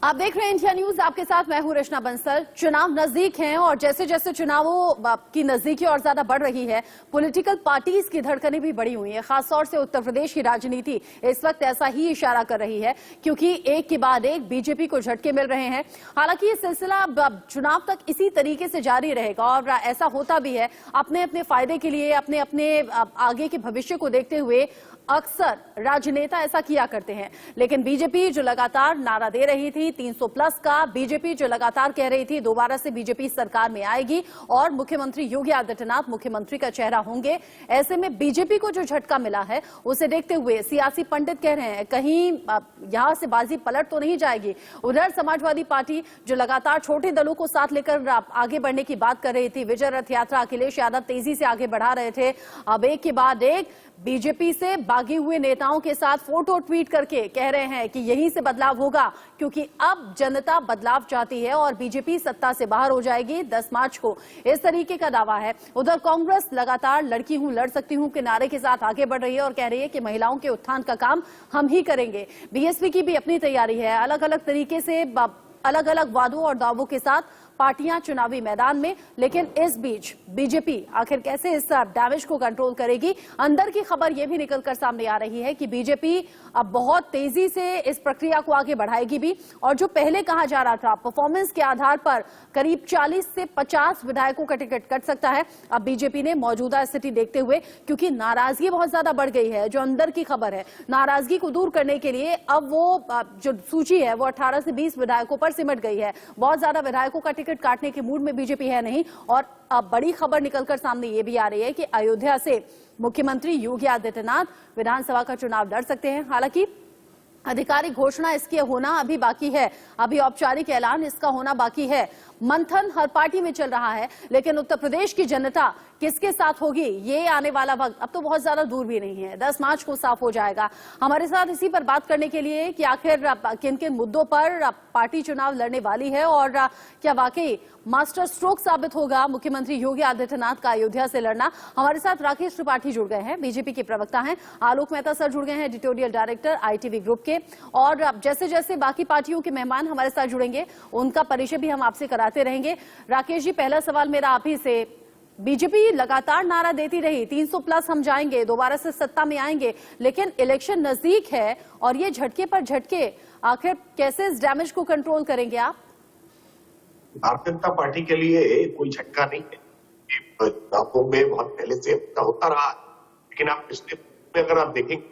आप देख रहे हैं इंडिया न्यूज, आपके साथ मैं हूं रचना बंसल। चुनाव नजदीक हैं और जैसे जैसे चुनावों की नजदीकी और ज्यादा बढ़ रही है, पॉलिटिकल पार्टीज की धड़कनें भी बढ़ी हुई हैं। खासतौर से उत्तर प्रदेश की राजनीति इस वक्त ऐसा ही इशारा कर रही है, क्योंकि एक के बाद एक बीजेपी को झटके मिल रहे हैं। हालांकि ये सिलसिला चुनाव तक इसी तरीके से जारी रहेगा और ऐसा होता भी है। अपने अपने फायदे के लिए, अपने अपने आगे के भविष्य को देखते हुए अक्सर राजनेता ऐसा किया करते हैं। लेकिन बीजेपी जो लगातार नारा दे रही थी 300 प्लस का, बीजेपी जो लगातार कह रही थी दोबारा से बीजेपी सरकार में आएगी और मुख्यमंत्री योगी आदित्यनाथ मुख्यमंत्री का चेहरा होंगे, ऐसे में बीजेपी को जो झटका मिला है उसे देखते हुए सियासी पंडित कह रहे हैं कहीं यहां से बाजी पलट तो नहीं जाएगी। उधर समाजवादी पार्टी जो लगातार छोटे दलों को साथ लेकर आगे बढ़ने की बात कर रही थी, विजय रथ यात्रा अखिलेश यादव तेजी से आगे बढ़ा रहे थे। अब एक के बाद एक बीजेपी से भागे हुए नेताओं के साथ फोटो ट्वीट करके कह रहे हैं कि यहीं से बदलाव होगा, क्योंकि अब जनता बदलाव चाहती है और बीजेपी सत्ता से बाहर हो जाएगी 10 मार्च को, इस तरीके का दावा है। उधर कांग्रेस लगातार लड़की हूं लड़ सकती हूं के नारे के साथ आगे बढ़ रही है और कह रही है कि महिलाओं के उत्थान का काम हम ही करेंगे। बीएसपी की भी अपनी तैयारी है, अलग अलग तरीके से अलग अलग वादों और दावों के साथ पार्टियां चुनावी मैदान में। लेकिन इस बीच बीजेपी आखिर कैसे इस डैमेज को कंट्रोल करेगी, अंदर की खबर यह भी निकलकर सामने आ रही है कि बीजेपी अब बहुत तेजी से इस प्रक्रिया को आगे बढ़ाएगी भी। और जो पहले कहा जा रहा था परफॉर्मेंस के आधार पर करीब 40 से 50 विधायकों का टिकट कट सकता है, अब बीजेपी ने मौजूदा स्थिति देखते हुए, क्योंकि नाराजगी बहुत ज्यादा बढ़ गई है, जो अंदर की खबर है, नाराजगी को दूर करने के लिए अब वो जो सूची है वो 18 से 20 विधायकों पर सिमट गई है। बहुत ज्यादा विधायकों का टिकट काटने के मूड में बीजेपी है नहीं। और अब बड़ी खबर निकलकर सामने ये भी आ रही है कि अयोध्या से मुख्यमंत्री योगी आदित्यनाथ विधानसभा का चुनाव लड़ सकते हैं। हालांकि आधिकारिक घोषणा इसकी होना अभी बाकी है, अभी औपचारिक ऐलान इसका होना बाकी है। मंथन हर पार्टी में चल रहा है, लेकिन उत्तर प्रदेश की जनता किसके साथ होगी ये आने वाला वक्त अब तो बहुत ज्यादा दूर भी नहीं है, 10 मार्च को साफ हो जाएगा। हमारे साथ इसी पर बात करने के लिए कि आखिर किन किन मुद्दों पर पार्टी चुनाव लड़ने वाली है और क्या वाकई मास्टर स्ट्रोक साबित होगा मुख्यमंत्री योगी आदित्यनाथ का अयोध्या से लड़ना, हमारे साथ राकेश त्रिपाठी जुड़ गए हैं, बीजेपी के प्रवक्ता हैं। आलोक मेहता सर जुड़ गए हैं, एडिटोरियल डायरेक्टर आईटीवी ग्रुप के। और जैसे जैसे बाकी पार्टियों के मेहमान हमारे साथ जुड़ेंगे उनका परिचय भी हम आपसे कराते रहेंगे। राकेश जी, पहला सवाल मेरा आप ही से, बीजेपी लगातार नारा देती रही 300 प्लस हम जाएंगे, दोबारा से सत्ता में आएंगे, लेकिन इलेक्शन नजदीक है और ये झटके पर झटके, आखिर कैसे इस डैमेज को कंट्रोल करेंगे आप? भारतीय जनता पार्टी के लिए कोई झटका नहीं है, चुनावों में बहुत पहले से होता रहा है। लेकिन आप पिछले अगर आप देखेंगे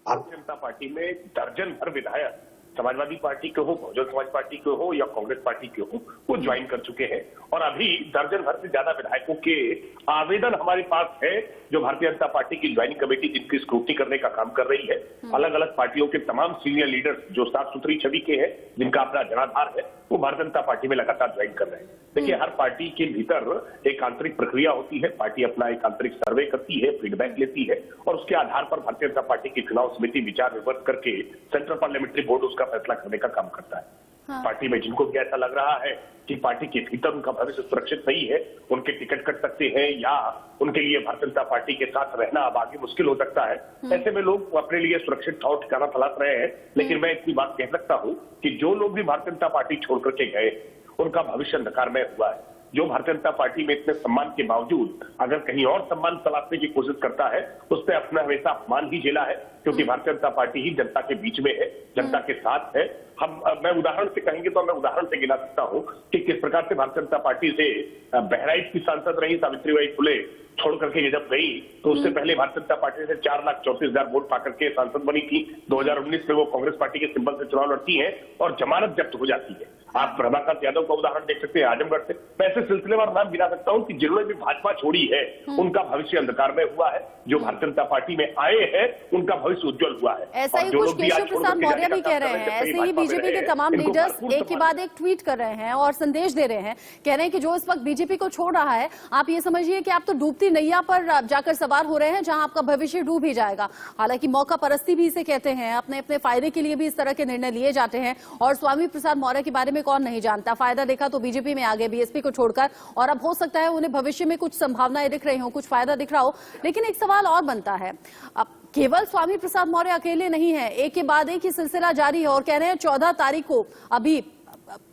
भारतीय जनता पार्टी में दर्जन भर विधायक समाजवादी पार्टी के हो, बहुजन समाज पार्टी के हो या कांग्रेस पार्टी के हो, वो ज्वाइन कर चुके हैं। और अभी दर्जन भर से ज्यादा विधायकों के आवेदन हमारे पास है, जो भारतीय जनता पार्टी की ज्वाइनिंग कमेटी जिनकी स्क्रूटनी करने का काम कर रही है। अलग अलग पार्टियों के तमाम सीनियर लीडर्स जो साफ सुथरी छवि के हैं, जिनका अपना जनाधार है, वो भारतीय जनता पार्टी में लगातार ज्वाइन कर रहे हैं। देखिए, हर पार्टी के भीतर एक आंतरिक प्रक्रिया होती है, पार्टी अपना एक आंतरिक सर्वे करती है, फीडबैक लेती है और उसके आधार पर भारतीय जनता पार्टी की चुनाव समिति विचार विमर्श करके सेंट्रल पार्लियामेंट्री बोर्ड उसका फैसला करने का काम करता है। पार्टी में जिनको भी ऐसा लग रहा है कि पार्टी के भीतर उनका भविष्य सुरक्षित नहीं है, उनके टिकट कट सकते हैं या उनके लिए भारतीय जनता पार्टी के साथ रहना अब आगे मुश्किल हो सकता है, ऐसे में लोग अपने लिए सुरक्षित ठाव ठिकाना तलाश रहे हैं। लेकिन मैं इतनी बात कह सकता हूं कि जो लोग भी भारतीय जनता पार्टी छोड़ करके गए, उनका भविष्य अंधकारमय हुआ है। जो भारतीय जनता पार्टी में इतने सम्मान के बावजूद अगर कहीं और सम्मान तलाशने की कोशिश करता है, उस पर अपना हमेशा अपमान ही झेला है, क्योंकि भारतीय जनता पार्टी ही जनता के बीच में है, जनता के साथ है। मैं उदाहरण से कहेंगे तो मैं उदाहरण से गिना सकता हूं कि किस प्रकार से भारतीय जनता पार्टी से बहराइच की सांसद रही सावित्रीबाई फुले छोड़ करके जब गई, तो उससे पहले भारतीय जनता पार्टी से 4,34,000 वोट पाकर के सांसद बनी थी। 2019 में वो कांग्रेस पार्टी के सिंबल से चुनाव लड़ती है और जमानत जब्त हो जाती है। आप रमाकांत यादव का उदाहरण देख सकते हैं आजमगढ़ से। मैं ऐसे सिलसिलेवार नाम गिना सकता हूं कि जिन्होंने भी भाजपा छोड़ी है उनका भविष्य अंधकार में हुआ है, जो भारतीय जनता पार्टी में आए हैं उनका भविष्य उज्जवल हुआ है। ऐसा ही कुछ केशव प्रसाद मौर्य भी कह रहे हैं, ऐसे ही बीजेपी के तमाम लीडर्स एक के बाद एक ट्वीट कर रहे हैं और संदेश दे रहे हैं, कह रहे हैं कि जो इस वक्त बीजेपी को छोड़ रहा है, आप ये समझिए कि आप तो डूबती नैया पर जाकर सवार हो रहे हैं, जहां आपका भविष्य डूब ही जाएगा। हालांकि मौका परस्ती भी इसे कहते हैं, अपने अपने फायदे के लिए भी इस तरह के निर्णय लिए जाते हैं। और स्वामी प्रसाद मौर्य के बारे में कौन नहीं जानता, फायदा देखा तो बीजेपी में आ गए बीएसपी को छोड़कर, और अब हो सकता है उन्हें भविष्य में कुछ संभावनाएं दिख रही हो, कुछ फायदा दिख रहा हो। लेकिन एक सवाल और बनता है, केवल स्वामी प्रसाद मौर्य अकेले नहीं है, एक के बाद एक ही सिलसिला जारी है और कह रहे हैं 14 तारीख को अभी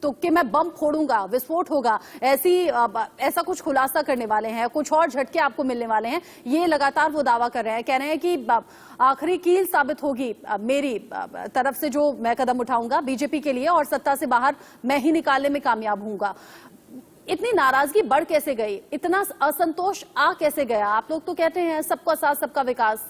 तो कि मैं बम फोड़ूंगा, विस्फोट होगा, ऐसा कुछ खुलासा करने वाले हैं, कुछ और झटके आपको मिलने वाले हैं। ये लगातार वो दावा कर रहे हैं, कह रहे हैं कि आखिरी कील साबित होगी मेरी तरफ से जो मैं कदम उठाऊंगा बीजेपी के लिए और सत्ता से बाहर मैं ही निकालने में कामयाब होऊंगा। इतनी नाराजगी बढ़ कैसे गई, इतना असंतोष आ कैसे गया? आप लोग तो कहते हैं सबका साथ सबका विकास।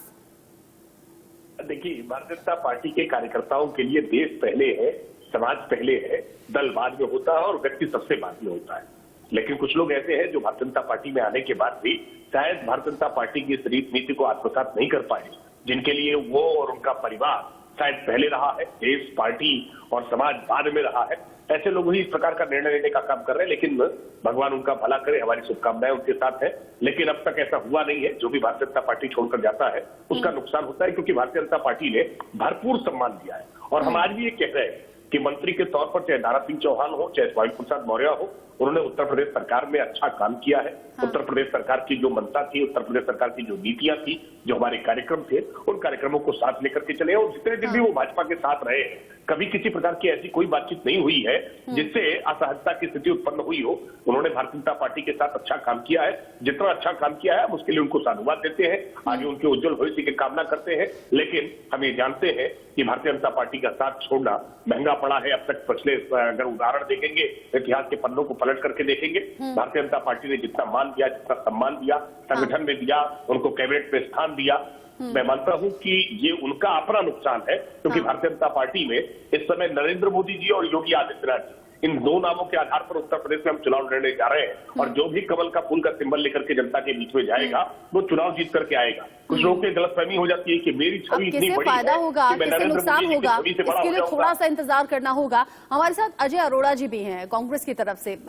देखिए, भारतीय जनता पार्टी के कार्यकर्ताओं के लिए देश पहले है, समाज पहले है, दल बाद में होता है और व्यक्ति सबसे बाद में होता है। लेकिन कुछ लोग ऐसे हैं जो भारतीय जनता पार्टी में आने के बाद भी शायद भारतीय जनता पार्टी की इस नीति को आत्मसात नहीं कर पाए, जिनके लिए वो और उनका परिवार शायद पहले रहा है, देश, पार्टी और समाज बाद में रहा है। ऐसे लोग ही इस प्रकार का निर्णय लेने का काम कर रहे हैं, लेकिन भगवान उनका भला करे, हमारी शुभकामनाएं उनके साथ है। लेकिन अब तक ऐसा हुआ नहीं है। जो भी भारतीय जनता पार्टी छोड़कर जाता है उसका नुकसान होता है, क्योंकि भारतीय जनता पार्टी ने भरपूर सम्मान दिया है। और हम आज भी ये कह रहे हैं कि मंत्री के तौर पर चाहे दारा सिंह चौहान हो, चाहे स्वामी प्रसाद मौर्य हो, उन्होंने उत्तर प्रदेश सरकार में अच्छा काम किया है। उत्तर प्रदेश सरकार की जो मंशा थी, उत्तर प्रदेश सरकार की जो नीतियां थी, जो हमारे कार्यक्रम थे, उन कार्यक्रमों को साथ लेकर के चले। और जितने दिन भी वो भाजपा के साथ रहे हैं, कभी किसी प्रकार की ऐसी कोई बातचीत नहीं हुई है जिससे असहजता की स्थिति उत्पन्न हुई हो। उन्होंने भारतीय जनता पार्टी के साथ अच्छा काम किया है। जितना अच्छा काम किया है हम उसके लिए उनको साधुवाद देते हैं, आगे उनके उज्जवल भविष्य की कामना करते हैं। लेकिन हम ये जानते हैं कि भारतीय जनता पार्टी का साथ छोड़ना महंगा पड़ा है। अब तक पिछले अगर उदाहरण देखेंगे, इतिहास के पन्नों को पलट करके देखेंगे, भारतीय जनता पार्टी ने जितना मान दिया, जितना सम्मान दिया, संगठन में दिया, उनको कैबिनेट में स्थान दिया, मैं मानता हूं कि ये उनका अपना नुकसान है। क्योंकि भारतीय जनता पार्टी में इस समय नरेंद्र मोदी जी और योगी आदित्यनाथ जी, इन दो नामों के आधार पर उत्तर प्रदेश में हम चुनाव लड़ने जा रहे हैं। और जो भी कमल का फूल का सिंबल लेकर के जनता के बीच में जाएगा वो चुनाव जीत करके आएगा। कुछ लोगों की गलतफहमी हो जाती है कि मेरी छवि इतनी बड़ी फायदा होगा, कि मैं किससे नरेंद्र नुकसान मोदी जी की होगा, छवि से बड़ा इसके हो लिए जाऊंगा। थोड़ा सा इंतजार करना होगा। हमारे साथ अजय अरोड़ा जी भी हैं कांग्रेस की तरफ से।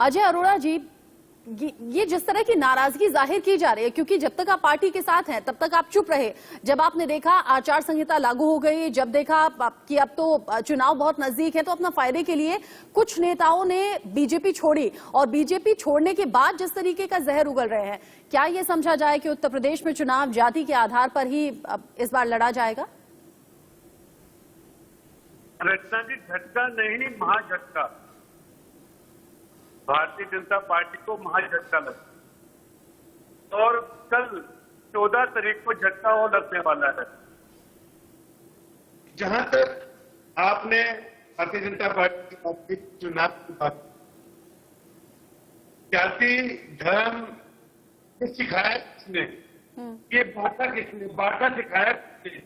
अजय अरोड़ा जी, ये जिस तरह की नाराजगी जाहिर की जा रही है, क्योंकि जब तक आप पार्टी के साथ हैं तब तक आप चुप रहे, जब आपने देखा आचार संहिता लागू हो गई, जब देखा कि अब तो चुनाव बहुत नजदीक है, तो अपना फायदे के लिए कुछ नेताओं ने बीजेपी छोड़ी और बीजेपी छोड़ने के बाद जिस तरीके का जहर उगल रहे हैं, क्या ये समझा जाए कि उत्तर प्रदेश में चुनाव जाति के आधार पर ही इस बार लड़ा जाएगा? रचना जी, झटका नहीं, महाझटका। भारतीय जनता पार्टी को महाझटका लगा और कल 14 तारीख को झटका और लगने वाला है। जहां तक आपने भारतीय जनता पार्टी की चुनाव की बात, जाति धर्म सिखाया किसने, ये बांटा किसने, बांटा सिखाया किसने?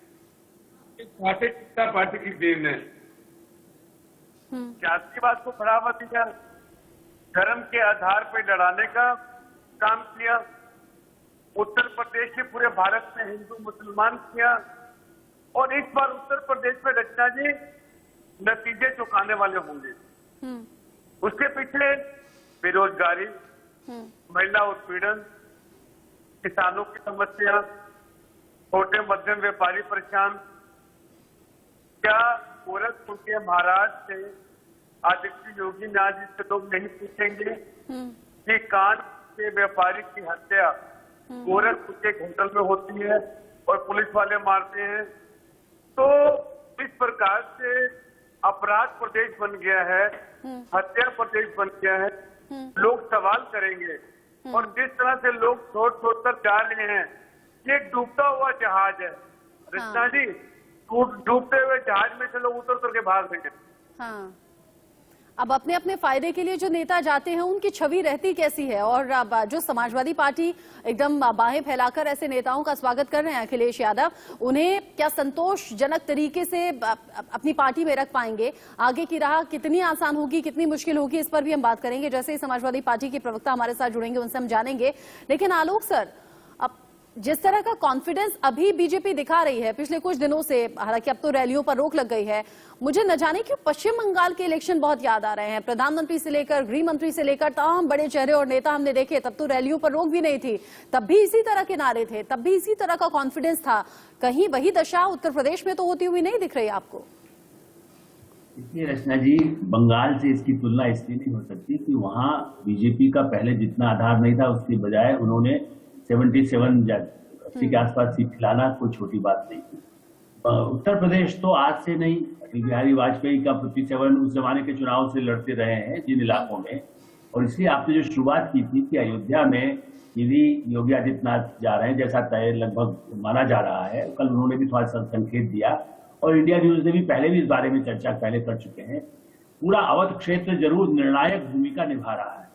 भारतीय जनता पार्टी की देन है। जातिवाद को बढ़ावा दिया, धर्म के आधार पर लड़ाने का काम किया, उत्तर प्रदेश के पूरे भारत में हिंदू मुसलमान किया। और इस बार उत्तर प्रदेश में रचना जी नतीजे चुकाने वाले होंगे। उसके पीछे बेरोजगारी, महिला उत्पीड़न, किसानों की समस्या, छोटे मध्यम व्यापारी परेशान। क्या गोरखपुर के महाराज से आदित्य योगी ने आज इससे लोग नहीं पूछेंगे कि कांड के व्यापारी की हत्या गोरखपुर के होटल में होती है और पुलिस वाले मारते हैं? तो इस प्रकार से अपराध प्रदेश बन गया है, हत्या प्रदेश बन गया है। लोग सवाल करेंगे और जिस तरह से लोग सोच कर जा रहे हैं, ये डूबता हुआ जहाज है रचना जी। डूबते हुए जहाज में से लोग उतर करके भाग रहे हैं। अब अपने अपने फायदे के लिए जो नेता जाते हैं उनकी छवि रहती कैसी है? और जो समाजवादी पार्टी एकदम बाहें फैलाकर ऐसे नेताओं का स्वागत कर रहे हैं अखिलेश यादव, उन्हें क्या संतोषजनक तरीके से अपनी पार्टी में रख पाएंगे? आगे की राह कितनी आसान होगी, कितनी मुश्किल होगी, इस पर भी हम बात करेंगे। जैसे ही समाजवादी पार्टी के प्रवक्ता हमारे साथ जुड़ेंगे उनसे हम जानेंगे। लेकिन आलोक सर, अब जिस तरह का कॉन्फिडेंस अभी बीजेपी दिखा रही है पिछले कुछ दिनों से, हालांकि अब तो रैलियों पर रोक लग गई है, मुझे न जाने क्यों पश्चिम बंगाल के इलेक्शन बहुत याद आ रहे हैं। प्रधानमंत्री से लेकर गृह मंत्री से लेकर तमाम बड़े चेहरे और नेता हमने देखे। तब तो रैलियों पर रोक भी नहीं थी, तब भी इसी तरह के नारे थे, तब भी इसी तरह का कॉन्फिडेंस था। कहीं वही दशा उत्तर प्रदेश में तो होती हुई नहीं दिख रही आपको? इसलिए रचना जी, बंगाल से इसकी तुलना इसलिए नहीं हो सकती कि वहां बीजेपी का पहले जितना आधार नहीं था, उसके बजाय उन्होंने 77 80 के आसपास सीट खिलाना कोई छोटी बात नहीं थी। उत्तर प्रदेश तो आज से नहीं, अटल बिहारी वाजपेयी का 57 उस जमाने के चुनाव से लड़ते रहे हैं जिन इलाकों में, और इसलिए आपने जो शुरुआत की थी कि अयोध्या में यदि योगी आदित्यनाथ जा रहे हैं जैसा तय लगभग माना जा रहा है, कल उन्होंने भी थोड़ा सा संकेत दिया और इंडिया न्यूज ने भी पहले भी इस बारे में चर्चा पहले कर चुके हैं। पूरा अवध क्षेत्र जरूर निर्णायक भूमिका निभा रहा है।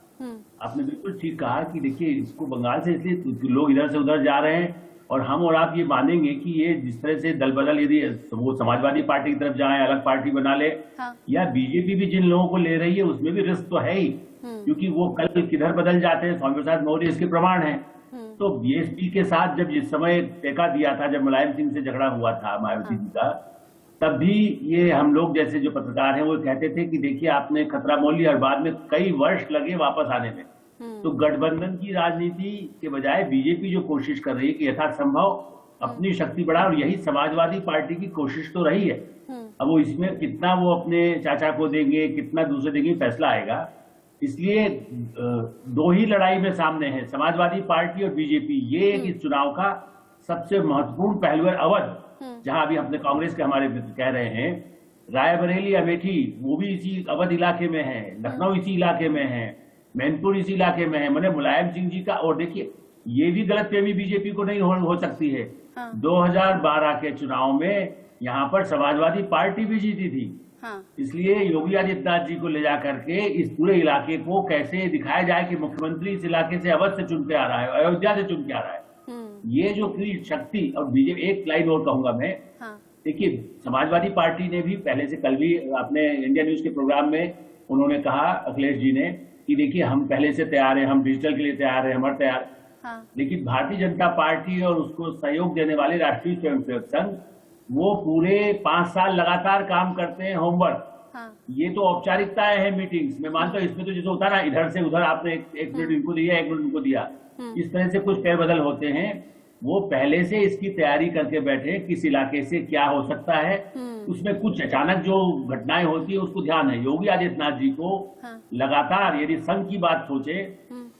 आपने बिल्कुल ठीक कहा कि देखिए इसको बंगाल से इसलिए लोग इधर से उधर जा रहे हैं, और हम और आप ये मानेंगे कि ये जिस तरह से दल बदल यदि वो समाजवादी पार्टी की तरफ जाए, अलग पार्टी बना ले, या बीजेपी भी जिन लोगों को ले रही है उसमें भी रिस्क तो है ही, क्योंकि वो कल किधर बदल जाते हैं स्वामी प्रसाद मौर्य इसके प्रमाण है। तो बीएसपी के साथ जब जिस समय टेका दिया था, जब मुलायम सिंह से झगड़ा हुआ था मायावती जी का, तब भी ये हम लोग जैसे जो पत्रकार हैं वो कहते थे कि देखिए आपने खतरा मोल लिया और बाद में कई वर्ष लगे वापस आने में। तो गठबंधन की राजनीति के बजाय बीजेपी जो कोशिश कर रही है कि यथासंभव अपनी शक्ति बढ़ा, और यही समाजवादी पार्टी की कोशिश तो रही है। अब वो इसमें कितना वो अपने चाचा को देंगे, कितना दूसरे देंगे, फैसला आएगा। इसलिए दो ही लड़ाई में सामने है, समाजवादी पार्टी और बीजेपी। ये इस चुनाव का सबसे महत्वपूर्ण पहलू है। अवध, जहां अभी अपने कांग्रेस के हमारे मित्र कह रहे हैं, रायबरेली, अमेठी वो भी इसी अवध इलाके में है, लखनऊ इसी इलाके में है, मैनपुर इसी इलाके में है। मैंने मुलायम सिंह जी का, और देखिए ये भी गलतफहमी बीजेपी को नहीं हो सकती है। 2012 के चुनाव में यहाँ पर समाजवादी पार्टी भी जीती थी। इसलिए योगी आदित्यनाथ जी को ले जा करके इस पूरे इलाके को कैसे दिखाया जाए कि मुख्यमंत्री इस इलाके से अवध से चुन के आ रहा है, अयोध्या से चुन के आ रहा है। ये जो पूरी शक्ति, और बीजेपी, एक लाइन और कहूंगा मैं, देखिए समाजवादी पार्टी ने भी पहले से, कल भी आपने इंडिया न्यूज के प्रोग्राम में उन्होंने कहा, अखिलेश जी ने, कि देखिए हम पहले से तैयार हैं, हम डिजिटल के लिए तैयार हैं, हम तैयार। लेकिन भारतीय जनता पार्टी और उसको सहयोग देने वाले राष्ट्रीय स्वयंसेवक संघ वो पूरे 5 साल लगातार काम करते हैं, होमवर्क। ये तो औपचारिकताएं हैं मीटिंग्स में, मानता हूं इसमें तो जैसे होता ना इधर से उधर आपने एक मिनट इनको दिया, 1 मिनट उनको दिया, इस तरह से कुछ फेरबदल होते हैं। वो पहले से इसकी तैयारी करके बैठे किस इलाके से क्या हो सकता है, उसमें कुछ अचानक जो घटनाएं होती है उसको ध्यान है। योगी आदित्यनाथ जी को लगातार, यदि संघ की बात सोचे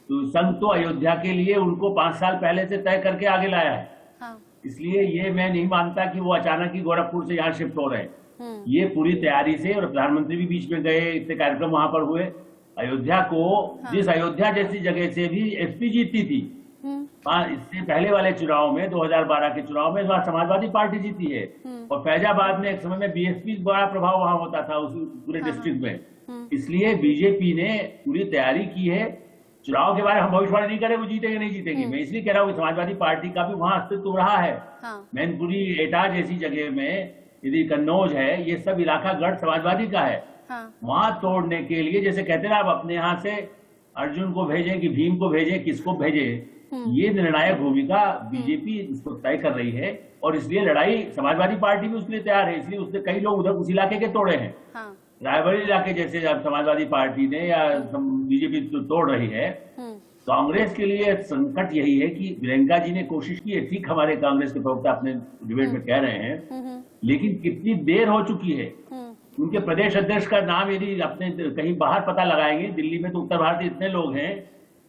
तो संघ तो अयोध्या के लिए उनको 5 साल पहले से तय करके आगे लाया है। इसलिए ये मैं नहीं मानता कि वो अचानक ही गोरखपुर से यहाँ शिफ्ट हो रहे हैं। ये पूरी तैयारी से, और प्रधानमंत्री भी बीच में गए, इतने कार्यक्रम वहां पर हुए। अयोध्या को, जिस अयोध्या जैसी जगह से भी एसपी जीती थी, इससे पहले वाले चुनाव में 2012 के चुनाव में वहां समाजवादी पार्टी जीती है, और फैजाबाद में एक समय में बीएसपी बड़ा प्रभाव वहां होता था उस पूरे डिस्ट्रिक्ट में। इसलिए बीजेपी ने पूरी तैयारी की है। चुनाव के बारे में हम भविष्यवाणी नहीं करें वो जीतेंगे नहीं जीतेंगे, मैं इसलिए कह रहा हूँ समाजवादी पार्टी का भी वहां अस्तित्व रहा है। मैनपुरी, एटा जैसी जगह में, यदि कन्नौज है, ये सब इलाका गढ़ समाजवादी का है। वहां तोड़ने के लिए, जैसे कहते हैं आप अपने यहाँ से अर्जुन को भेजें कि भीम को भेजें, किसको भेजें, ये निर्णायक भूमिका बीजेपी इसको तय कर रही है। और इसलिए लड़ाई समाजवादी पार्टी भी उसके लिए तैयार है। इसलिए उसने कई लोग उधर उस इलाके के तोड़े हैं। रायबरेली इलाके जैसे समाजवादी पार्टी ने या बीजेपी तोड़ रही है। कांग्रेस के लिए संकट यही है कि प्रियंका जी ने कोशिश की है, ठीक हमारे कांग्रेस के प्रवक्ता अपने डिबेट में कह रहे हैं, लेकिन कितनी देर हो चुकी है। उनके प्रदेश अध्यक्ष का नाम यदि अपने कहीं बाहर पता लगाएंगे, दिल्ली में तो उत्तर भारतीय इतने लोग हैं,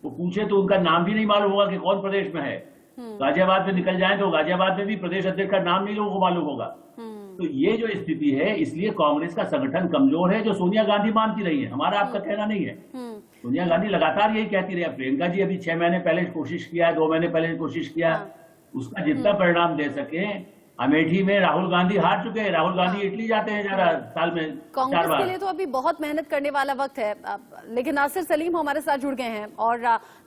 वो पूछे तो उनका नाम भी नहीं मालूम होगा कि कौन प्रदेश में है। गाजियाबाद में निकल जाए तो गाजियाबाद में भी प्रदेश अध्यक्ष का नाम नहीं लोगों को मालूम होगा। तो ये जो स्थिति है, इसलिए कांग्रेस का संगठन कमजोर है, जो सोनिया गांधी मानती रही है, हमारा आपका कहना नहीं है। सोनिया गांधी लगातार यही कहती रही। प्रियंका जी अभी 6 महीने पहले कोशिश किया, 2 महीने पहले कोशिश किया, उसका जितना परिणाम दे सके। अमेठी में राहुल गांधी हार चुके हैं। राहुल गांधी इटली जाते हैं ज़्यादा साल में 4 बार। कांग्रेस के लिए तो अभी बहुत मेहनत करने वाला वक्त है। लेकिन नासिर सलीम हमारे साथ जुड़ गए हैं, और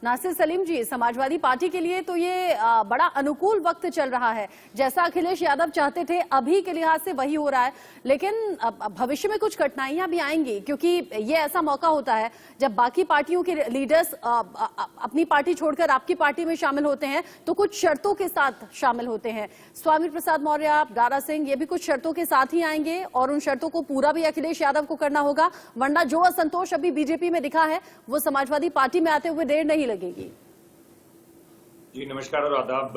नासिर सलीम जी, समाजवादी पार्टी के लिए तो ये बड़ा अनुकूल वक्त चल रहा है। जैसा अखिलेश यादव चाहते थे अभी के लिहाज से वही हो रहा है, लेकिन भविष्य में कुछ कठिनाइयां भी आएंगी, क्योंकि ये ऐसा मौका होता है जब बाकी पार्टियों के लीडर्स अपनी पार्टी छोड़कर आपकी पार्टी में शामिल होते हैं तो कुछ शर्तों के साथ शामिल होते हैं। स्वामी प्रसाद मौर्य, दारा सिंह, ये भी कुछ शर्तों के साथ ही आएंगे, और उन शर्तों को पूरा भी अखिलेश यादव को करना होगा, वरना जो असंतोष अभी बीजेपी में दिखा है वो समाजवादी पार्टी में आते हुए देर नहीं लगेगी। जी नमस्कार और आदाब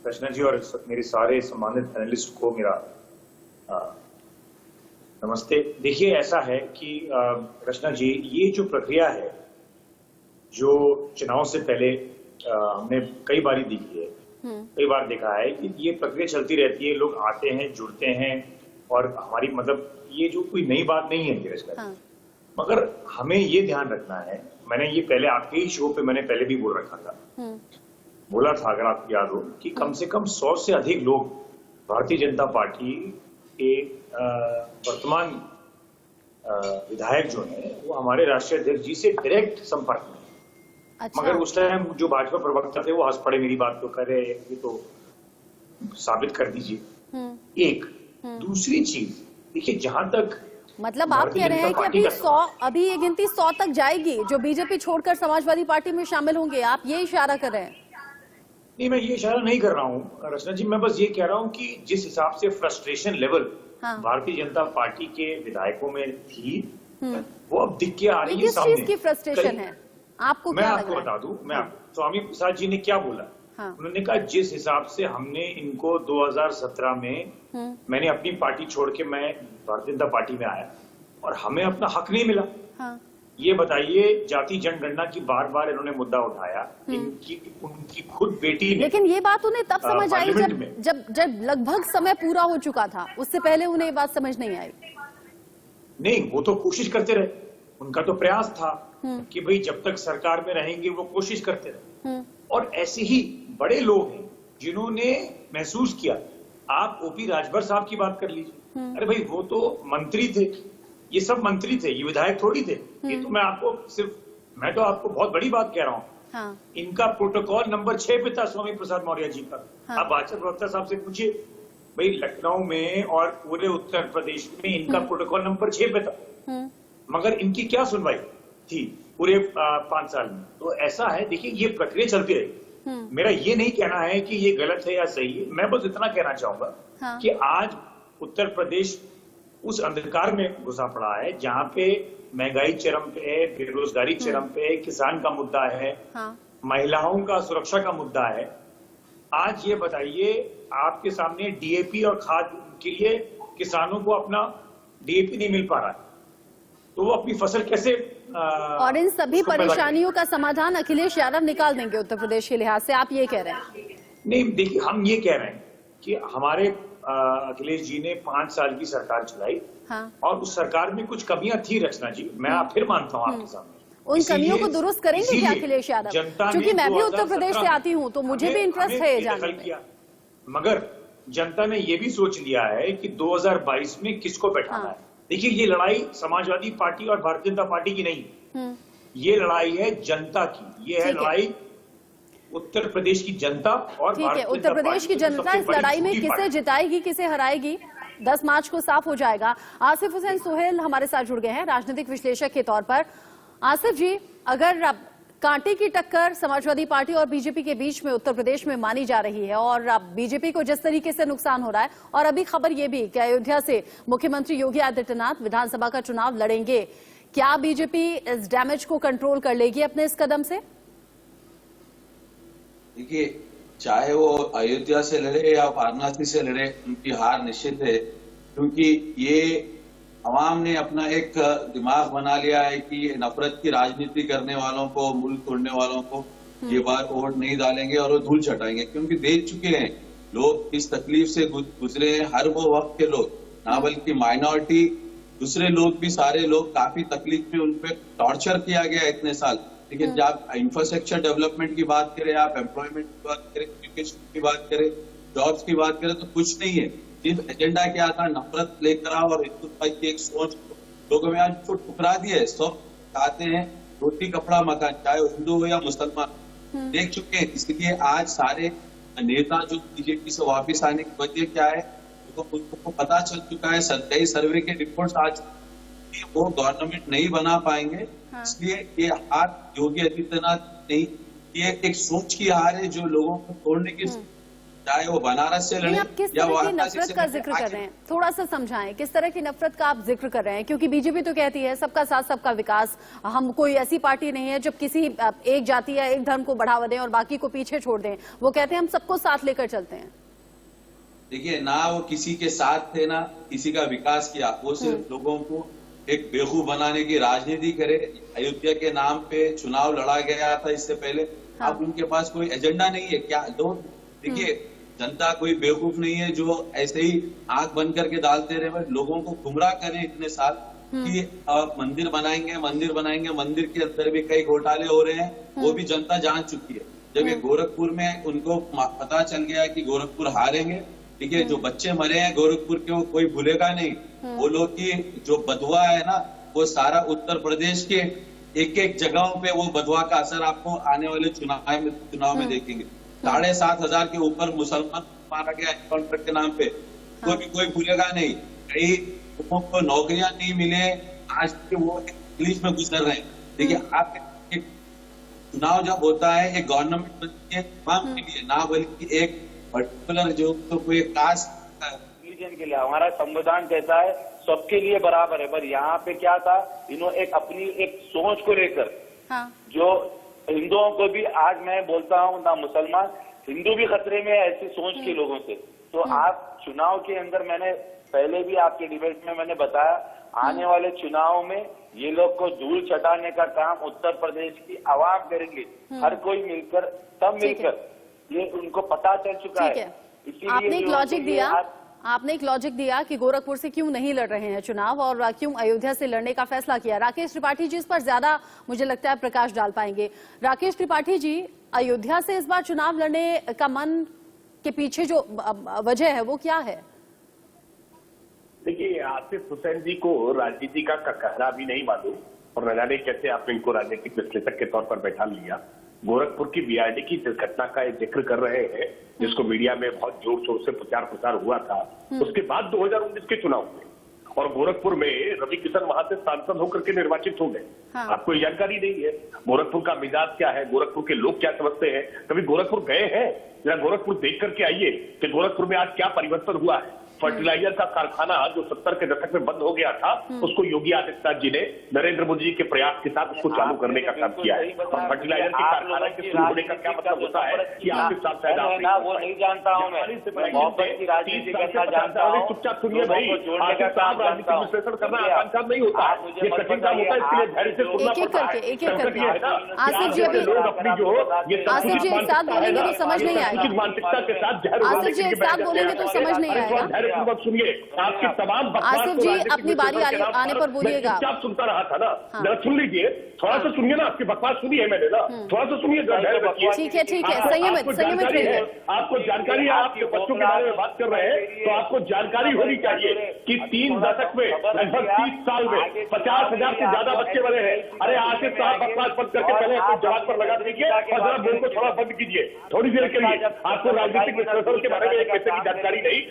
रचना जी, और मेरे सारे सम्मानित पैनलिस्ट को मेरा नमस्ते। देखिए ऐसा है कि रचना जी, ये जो प्रक्रिया है जो चुनाव से पहले हमने कई बारी देखी है, कई बार देखा है कि ये प्रक्रिया चलती रहती है, लोग आते हैं, जुड़ते हैं, और हमारी मतलब ये जो कोई नई बात नहीं है नीरज का। मगर हमें ये ध्यान रखना है, मैंने ये पहले आपके ही शो पे मैंने पहले भी बोल रखा था, बोला था अगर आपको याद हो, कि कम से कम 100 से अधिक लोग भारतीय जनता पार्टी के वर्तमान विधायक जो हैं वो हमारे राष्ट्रीय अध्यक्ष जी से डायरेक्ट संपर्क में। अच्छा। मगर उस टाइम जो भाजपा प्रवक्ता थे वो हंस पड़े, मेरी बात तो करे, ये तो साबित कर दीजिए। एक दूसरी चीज देखिए, जहां तक मतलब आप कह रहे हैं कि अभी ये गिनती 100 तक जाएगी जो बीजेपी छोड़कर समाजवादी पार्टी में शामिल होंगे, आप ये इशारा कर रहे हैं? नहीं, मैं ये इशारा नहीं कर रहा हूँ रचना जी, मैं बस ये कह रहा हूँ कि जिस हिसाब से frustration level Bharatiya Janata party के विधायकों में थी, वो अब दिख के आ रही है सामने। किस चीज की फ्रस्ट्रेशन है आपको? मैं आपको बता दूं, स्वामी प्रसाद जी ने क्या बोला। उन्होंने कहा जिस हिसाब से हमने इनको 2017 में मैंने अपनी पार्टी छोड़ के मैं भारतीय जनता पार्टी में आया और हमें अपना हक नहीं मिला। ये बताइए, जाति जनगणना की बार बार इन्होंने मुद्दा उठाया, उनकी खुद बेटी ने। लेकिन ये बात उन्हें तब समझ आई जब लगभग समय पूरा हो चुका था, उससे पहले उन्हें ये बात समझ नहीं आई। नहीं, वो तो कोशिश करते रहे, उनका तो प्रयास था कि भाई जब तक सरकार में रहेंगे वो कोशिश करते रहे। और ऐसे ही बड़े लोग हैं जिन्होंने महसूस किया। आप ओपी राजभर साहब की बात कर लीजिए, अरे भाई वो तो मंत्री थे, ये सब मंत्री थे, ये विधायक थोड़ी थे। ये तो मैं तो आपको बहुत बड़ी बात कह रहा हूँ। इनका प्रोटोकॉल नंबर 6 पे था स्वामी प्रसाद मौर्य जी का। आप भाजपा प्रवक्ता साहब से पूछिए, भाई लखनऊ में और पूरे उत्तर प्रदेश में इनका प्रोटोकॉल नंबर 6 पे था, मगर इनकी क्या सुनवाई थी पूरे 5 साल में। तो ऐसा है, देखिए ये प्रक्रिया चलती रही। मेरा ये नहीं कहना है कि ये गलत है या सही है, मैं बस इतना कहना चाहूंगा कि आज उत्तर प्रदेश उस अंधकार में घुसा पड़ा है जहां पे महंगाई चरम पे है, बेरोजगारी चरम पे है, किसान का मुद्दा है, महिलाओं का सुरक्षा का मुद्दा है। आज ये बताइए, आपके सामने डीएपी और खाद के लिए किसानों को अपना डीएपी नहीं मिल पा रहा है, तो वो अपनी फसल कैसे और इन सभी परेशानियों का समाधान अखिलेश यादव निकाल देंगे उत्तर प्रदेश के लिहाज से, आप ये कह रहे हैं? नहीं, देखिए हम ये कह रहे हैं कि हमारे अखिलेश जी ने 5 साल की सरकार चलाई। और उस सरकार में कुछ कमियां थी रचना जी, मैं फिर मानता हूं आपके सामने। उन कमियों को दुरुस्त करेंगे क्या अखिलेश यादव? क्योंकि मैं भी उत्तर प्रदेश से आती हूं, तो मुझे भी इंटरेस्ट है ये जानने में। मगर जनता ने ये भी सोच लिया है कि 2022 में किसको बैठाना है। देखिए, ये लड़ाई समाजवादी पार्टी और भारतीय जनता पार्टी की नहीं, ये लड़ाई है जनता की। ये है लड़ाई उत्तर प्रदेश की जनता और ठीक है, उत्तर प्रदेश की जनता इस लड़ाई में किसे जिताएगी, किसे हराएगी, 10 मार्च को साफ हो जाएगा। आसिफ हुसैन सुहेल हमारे साथ जुड़ गए हैं राजनीतिक विश्लेषक के तौर पर। आसिफ जी, अगर कांटे की टक्कर समाजवादी पार्टी और बीजेपी के बीच में उत्तर प्रदेश में मानी जा रही है और अब बीजेपी को जिस तरीके से नुकसान हो रहा है, और अभी खबर ये भी कि अयोध्या से मुख्यमंत्री योगी आदित्यनाथ विधानसभा का चुनाव लड़ेंगे, क्या बीजेपी इस डैमेज को कंट्रोल कर लेगी अपने इस कदम से? देखिए, चाहे वो अयोध्या से लड़े या वाराणसी से लड़े, उनकी हार निश्चित है, क्योंकि ये अवाम ने अपना एक दिमाग बना लिया है कि नफरत की राजनीति करने वालों को, मुल्क तोड़ने वालों को ये बार वोट नहीं डालेंगे और वो धूल चटाएंगे, क्योंकि देख चुके हैं लोग किस तकलीफ से गुजरे हैं। हर वो वक्त के लोग, ना बल्कि माइनॉरिटी, दूसरे लोग भी, सारे लोग काफी तकलीफ में, उन पर टॉर्चर किया गया इतने साल। लेकिन जब आप इंफ्रास्ट्रक्चर डेवलपमेंट की बात करें, आप एम्प्लॉयमेंट की बात करें, एजुकेशन की बात करें, जॉब्स की बात करें, तो कुछ नहीं है। सिर्फ एजेंडा क्या था, नफरत लेकर आओ और हिंदुत्व की एक सोच लोगों में आज उसको ठुकरा दिया है। सब चाहते हैं रोटी कपड़ा मकान, चाहे हिंदू हो या मुसलमान, देख चुके हैं। इसलिए आज सारे नेता जो बीजेपी से वापिस आने की वजह क्या है, उनको पता चल चुका है, सरकारी सर्वे के रिपोर्ट्स आज वो गवर्नमेंट नहीं बना पाएंगे। इसलिए ये हार योगी आदित्यनाथ नहीं, ये एक सोच की हार है जो लोगों को तोड़ने की, चाहे वो बनारस से लड़े आप किस तरह की नफरत का जिक्र कर रहे हैं, थोड़ा सा समझाएं, किस तरह की नफरत का आप जिक्र कर रहे हैं? क्योंकि बीजेपी तो कहती है सबका साथ सबका विकास, हम कोई ऐसी पार्टी नहीं है जब किसी एक जाति या एक धर्म को बढ़ावा दें और बाकी को पीछे छोड़ दें। वो कहते हैं हम सबको साथ लेकर चलते हैं। देखिए, ना वो किसी के साथ थे, ना किसी का विकास किया, वो सिर्फ लोगों को एक बेवकूफ बनाने की राजनीति करे। अयोध्या के नाम पे चुनाव लड़ा गया था इससे पहले। अब उनके पास कोई एजेंडा नहीं है। क्या लोग देखिए, जनता कोई बेवकूफ नहीं है जो ऐसे ही आंख बंद करके डालते रहे, लोगों को गुमराह करें इतने साल कि मंदिर बनाएंगे, मंदिर के अंदर भी कई घोटाले हो रहे हैं, वो भी जनता जान चुकी है। जब ये गोरखपुर में उनको पता चल गया कि गोरखपुर हारेंगे, ठीक है, जो बच्चे मरे हैं गोरखपुर के वो कोई भूलेगा नहीं। वो लोग की जो बदवा है ना, वो सारा उत्तर प्रदेश के एक एक जगहों पे वो बदवा का असर आपको आने वाले चुनाव में देखेंगे। 7,500 के ऊपर मुसलमान मारा गया एनकाउंटर के नाम पे, वो भी कोई भूलेगा नहीं। कई लोगों को नौकरियां नहीं मिले, आज के वो इंग्लिश में गुजर रहे हैं। देखिए, आप एक चुनाव जब होता है एक गवर्नमेंट बनती है तमाम के लिए, ना बल्कि एक पर्टिकुलर जो तो कोई कास्ट रिलीजन के लिए। हमारा संविधान कहता है सबके लिए बराबर है, पर यहाँ पे क्या था, इन्होंने एक अपनी एक सोच को लेकर जो हिंदुओं को भी, आज मैं बोलता हूँ ना मुसलमान, हिंदू भी खतरे में है ऐसी सोच के लोगों से। तो आप चुनाव के अंदर, मैंने पहले भी आपके डिबेट में मैंने बताया, आने वाले चुनाव में ये लोग को धूल चटाने का काम उत्तर प्रदेश की आवाम करेंगे, हर कोई मिलकर, सब मिलकर, ये उनको पता चल चुका है। इसीलिए आपने एक लॉजिक दिया कि गोरखपुर से क्यों नहीं लड़ रहे हैं चुनाव और क्यों अयोध्या से लड़ने का फैसला किया। राकेश त्रिपाठी जी इस पर ज्यादा मुझे लगता है प्रकाश डाल पाएंगे। राकेश त्रिपाठी जी, अयोध्या से इस बार चुनाव लड़ने का मन के पीछे जो वजह है वो क्या है? देखिए, आसिफ हुसैन जी को राजनीति का कहरा भी नहीं मालूम और न जाने कैसे आपने इनको राजनीतिक विश्लेषक के तौर पर बैठा लिया। गोरखपुर की बीआरडी की घटना का जिक्र कर रहे हैं, जिसको मीडिया में बहुत जोर शोर से प्रचार प्रसार हुआ था। उसके बाद 2019 के चुनाव में और गोरखपुर में रवि किशन वहां से सांसद होकर के निर्वाचित हो गए। आपको ये जानकारी नहीं है गोरखपुर का मिजाज क्या है, गोरखपुर के लोग क्या समझते हैं? कभी गोरखपुर गए हैं? जरा गोरखपुर देख करके आइए कि गोरखपुर में आज क्या परिवर्तन हुआ है। फर्टिलाइजर का कारखाना जो 70 के दशक में बंद हो गया था, उसको योगी आदित्यनाथ जी ने नरेंद्र मोदी जी के प्रयास के साथ उसको चालू करने का काम किया है। और फर्टिलाइजर के कारखाना के शुरू होने का क्या मतलब होता है कि आपके साथ वो नहीं जानता हूँ मैं, चुपचाप सुनिए भाई, आपके साथ राजनीतिक विश्लेषण करना आसान काम नहीं होता, ये कठिन काम होता है, इसलिए धैर्य से सुनना पड़ता है। आसिफ जी अभी लोग अपनी जो आसिफ जी एक साथ बोलेंगे तो समझ नहीं आएगा। मानसिकता के साथ आसिफ जी एक साथ बोलेंगे तो समझ नहीं आएगा। सुनिए, आपकी तमाम आसिफ जी अपनी बारी आने पर बोलिएगा। आप सुनता रहा था ना, जरा सुन लीजिए, थोड़ा सा सुनिए ना, आपकी बकवास सुनी है मैंने ना, थोड़ा सा सुनिए। ठीक है, संयमित रहिए। आपको जानकारी है, आप बच्चों के बारे में बात कर रहे हैं तो आपको जानकारी होनी चाहिए कि 3 दशक में लगभग 30 साल में 50,000 से ज्यादा बच्चे मरे हैं। अरे आसिफ साहब, बकवास बंद करके पहले अपने जवाब पर लगा दीजिए और जरा बोल को थोड़ा बंद कीजिए थोड़ी देर के लिए। आपको राजनीतिक विश्लेषण के बारे में एक पैसे की जानकारी नहीं,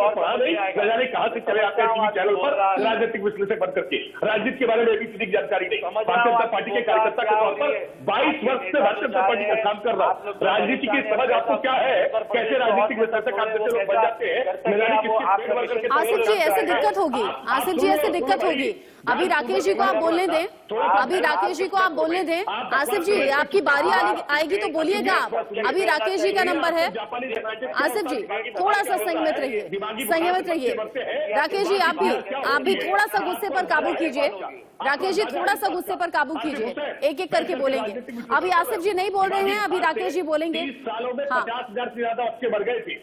पढ़ा नहीं, न जाने कहां से चले आते हैं टीवी चैनल पर राजनीतिक विश्लेषक बन करके। राजनीति के बारे में भी जानकारी नहीं। भारतीय जनता पार्टी के कार्यकर्ता के तौर पर 22 वर्ष से भारतीय जनता पार्टी का काम कर रहा हूं। राजनीति की समझ आपको क्या है? कैसे राजनीतिक विश्लेषक आप जैसे लोग बन जाते हैं? आसिफ जी ऐसे दिक्कत होगी, आसिफ जी ऐसे दिक्कत होगी। अभी राकेश जी को आप बोलने दें, अभी राकेश जी को आप बोलने दें। आसिफ जी आपकी बारी आएगी तो बोलिएगा आप। अभी राकेश जी का नंबर है। आसिफ जी थोड़ा सा संयमित रहिए। राकेश जी आप भी थोड़ा सा गुस्से पर काबू कीजिए। राकेश जी थोड़ा सा गुस्से पर काबू कीजिए, एक एक करके बोलेंगे। अभी आसिफ जी नहीं बोल रहे हैं, अभी राकेश जी बोलेंगे। 30 सालों में 50,000 से ज्यादा बच्चे मर गए थे,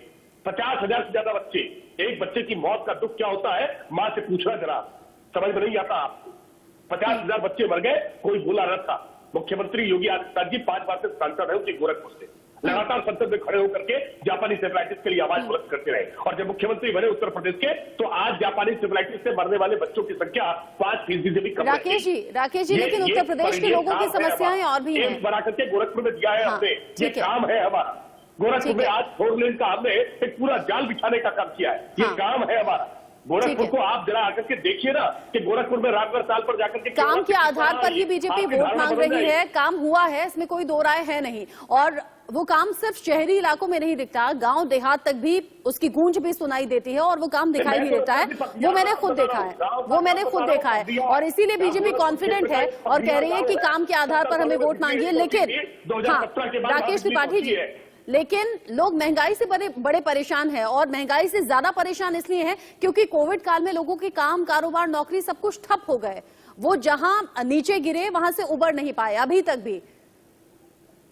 50,000 से ज्यादा बच्चे। एक बच्चे की मौत का दुख क्या होता है, मां से पूछना जरा, समझ में नहीं आता आपको। 50,000 बच्चे मर गए, कोई भूला न था। मुख्यमंत्री योगी आदित्यनाथ जी 5 बार से सांसद है उनके गोरखपुर से, लगातार संसद में खड़े होकर के जापानी सेफलाइटिस के लिए आवाज बुलंद करते रहे। और जब मुख्यमंत्री बने उत्तर प्रदेश के, तो आज जापानी सेफलाइटिस से मरने वाले बच्चों की संख्या 5% से भी कम। राकेश जी लेकिन उत्तर प्रदेश के लोगों की समस्याएं और भी हैं। बना करके गोरखपुर में दिया है हमने, ये काम है हमारा। गोरखपुर में आज 4 लेन का हमने एक पूरा जाल बिछाने का काम किया है, ये काम है हमारा। गोरखपुर को आप जरा आकर के देखिए ना कि गोरखपुर में रामगढ़ ताल पर जाकर के काम के आधार पर ही बीजेपी वोट मांग रही है। काम हुआ है, इसमें कोई दो राय है नहीं। और वो काम सिर्फ शहरी इलाकों में नहीं दिखता, गांव देहात तक भी उसकी गूंज भी सुनाई देती है और वो काम दिखाई भी देता है। वो मैंने खुद देखा है और इसीलिए बीजेपी कॉन्फिडेंट है और कह रही है कि काम के आधार पर हमें वोट मांगिए। लेकिन हाँ, राकेश त्रिपाठी जी, लेकिन लोग महंगाई से बड़े परेशान हैं और महंगाई से ज्यादा परेशान इसलिए हैं क्योंकि कोविड काल में लोगों के काम, कारोबार, नौकरी सब कुछ ठप हो गए। वो जहां नीचे गिरे वहां से उबर नहीं पाए अभी तक भी।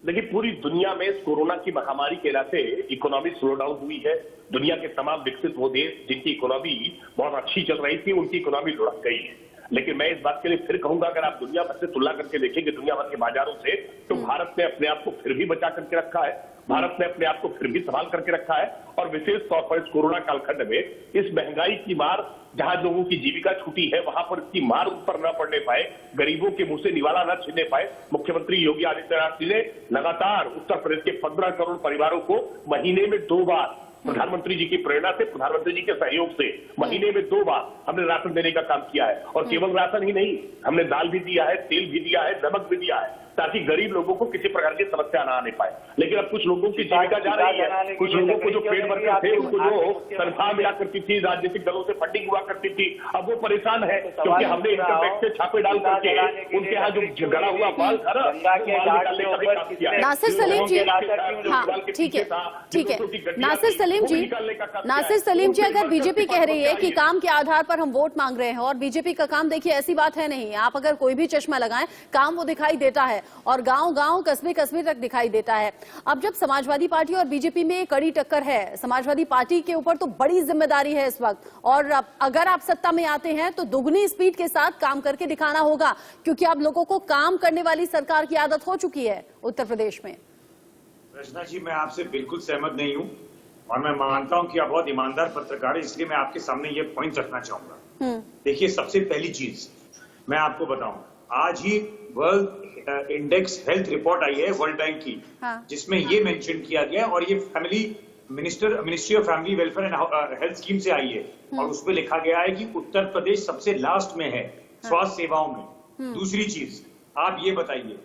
देखिए, पूरी दुनिया में इस कोरोना की महामारी के नाते इकोनॉमी स्लो डाउन हुई है। दुनिया के तमाम विकसित वो देश जिनकी इकोनॉमी बहुत अच्छी चल रही थी, उनकी इकोनॉमी लुढ़क गई है। लेकिन मैं इस बात के लिए फिर कहूंगा, अगर आप दुनिया भर से तुलना करके देखेंगे दुनिया भर के बाजारों से, तो भारत ने अपने आप को फिर भी बचा करके रखा है। भारत ने अपने आप को फिर भी संभाल करके रखा है। और विशेष तौर पर इस कोरोना कालखंड में इस महंगाई की मार, जहां लोगों की जीविका छूटी है, वहां पर इसकी मार उन पर न पड़ने पाए, गरीबों के मुंह से निवाला न छीनने पाए, मुख्यमंत्री योगी आदित्यनाथ जी ने लगातार उत्तर प्रदेश के 15 करोड़ परिवारों को महीने में 2 बार, प्रधानमंत्री जी की प्रेरणा से, प्रधानमंत्री जी के सहयोग से महीने में 2 बार हमने राशन देने का काम किया है। और केवल राशन ही नहीं, हमने दाल भी दिया है, तेल भी दिया है, नमक भी दिया है, ताकि गरीब लोगों को किसी प्रकार की समस्या ना आने पाए। लेकिन अब कुछ लोगों की जीविका जा रही है, कुछ लोगों को जो पेड वर्कर थे, उनको जो तनख्वाह मिला करती थी, राजनीतिक दलों से फंडिंग हुआ करती थी, अब वो परेशान है, क्योंकि हमने इनकम टैक्स से छापे डाल करके उनके यहाँ जो गड़ा हुआ माल था, नासिर सलीम जी, हाँ ठीक है, ठीक है। नासिर सलीम जी, अगर बीजेपी कह रही है कि काम के आधार पर हम वोट मांग रहे हैं, और बीजेपी का काम देखिए ऐसी बात है नहीं, आप अगर कोई भी चश्मा लगाएं काम वो दिखाई देता है, और गांव-गांव, कस्बे-कस्बे तक दिखाई देता है। अब जब समाजवादी पार्टी और बीजेपी में कड़ी टक्कर है, समाजवादी पार्टी के ऊपर तो बड़ी जिम्मेदारी है इस वक्त, और अगर आप सत्ता में आते हैं तो दुगनी स्पीड के साथ काम करके दिखाना होगा, क्योंकि आप लोगों को काम करने वाली सरकार की आदत हो चुकी है उत्तर प्रदेश में। रचना जी, मैं आपसे बिल्कुल सहमत नहीं हूं, और मैं मानता हूं कि आप बहुत ईमानदार पत्रकार हैं, इसलिए मैं आपके सामने ये पॉइंट रखना चाहूंगा। देखिए, सबसे पहली चीज मैं आपको बताऊं, आज ही वर्ल्ड इंडेक्स हेल्थ रिपोर्ट आई है वर्ल्ड बैंक की, जिसमें ये मेंशन किया गया है, और ये ministry of family welfare and health scheme से आई है, और उसमें लिखा गया है कि उत्तर प्रदेश सबसे लास्ट में है स्वास्थ्य सेवाओं में। दूसरी चीज, आप ये बताइए,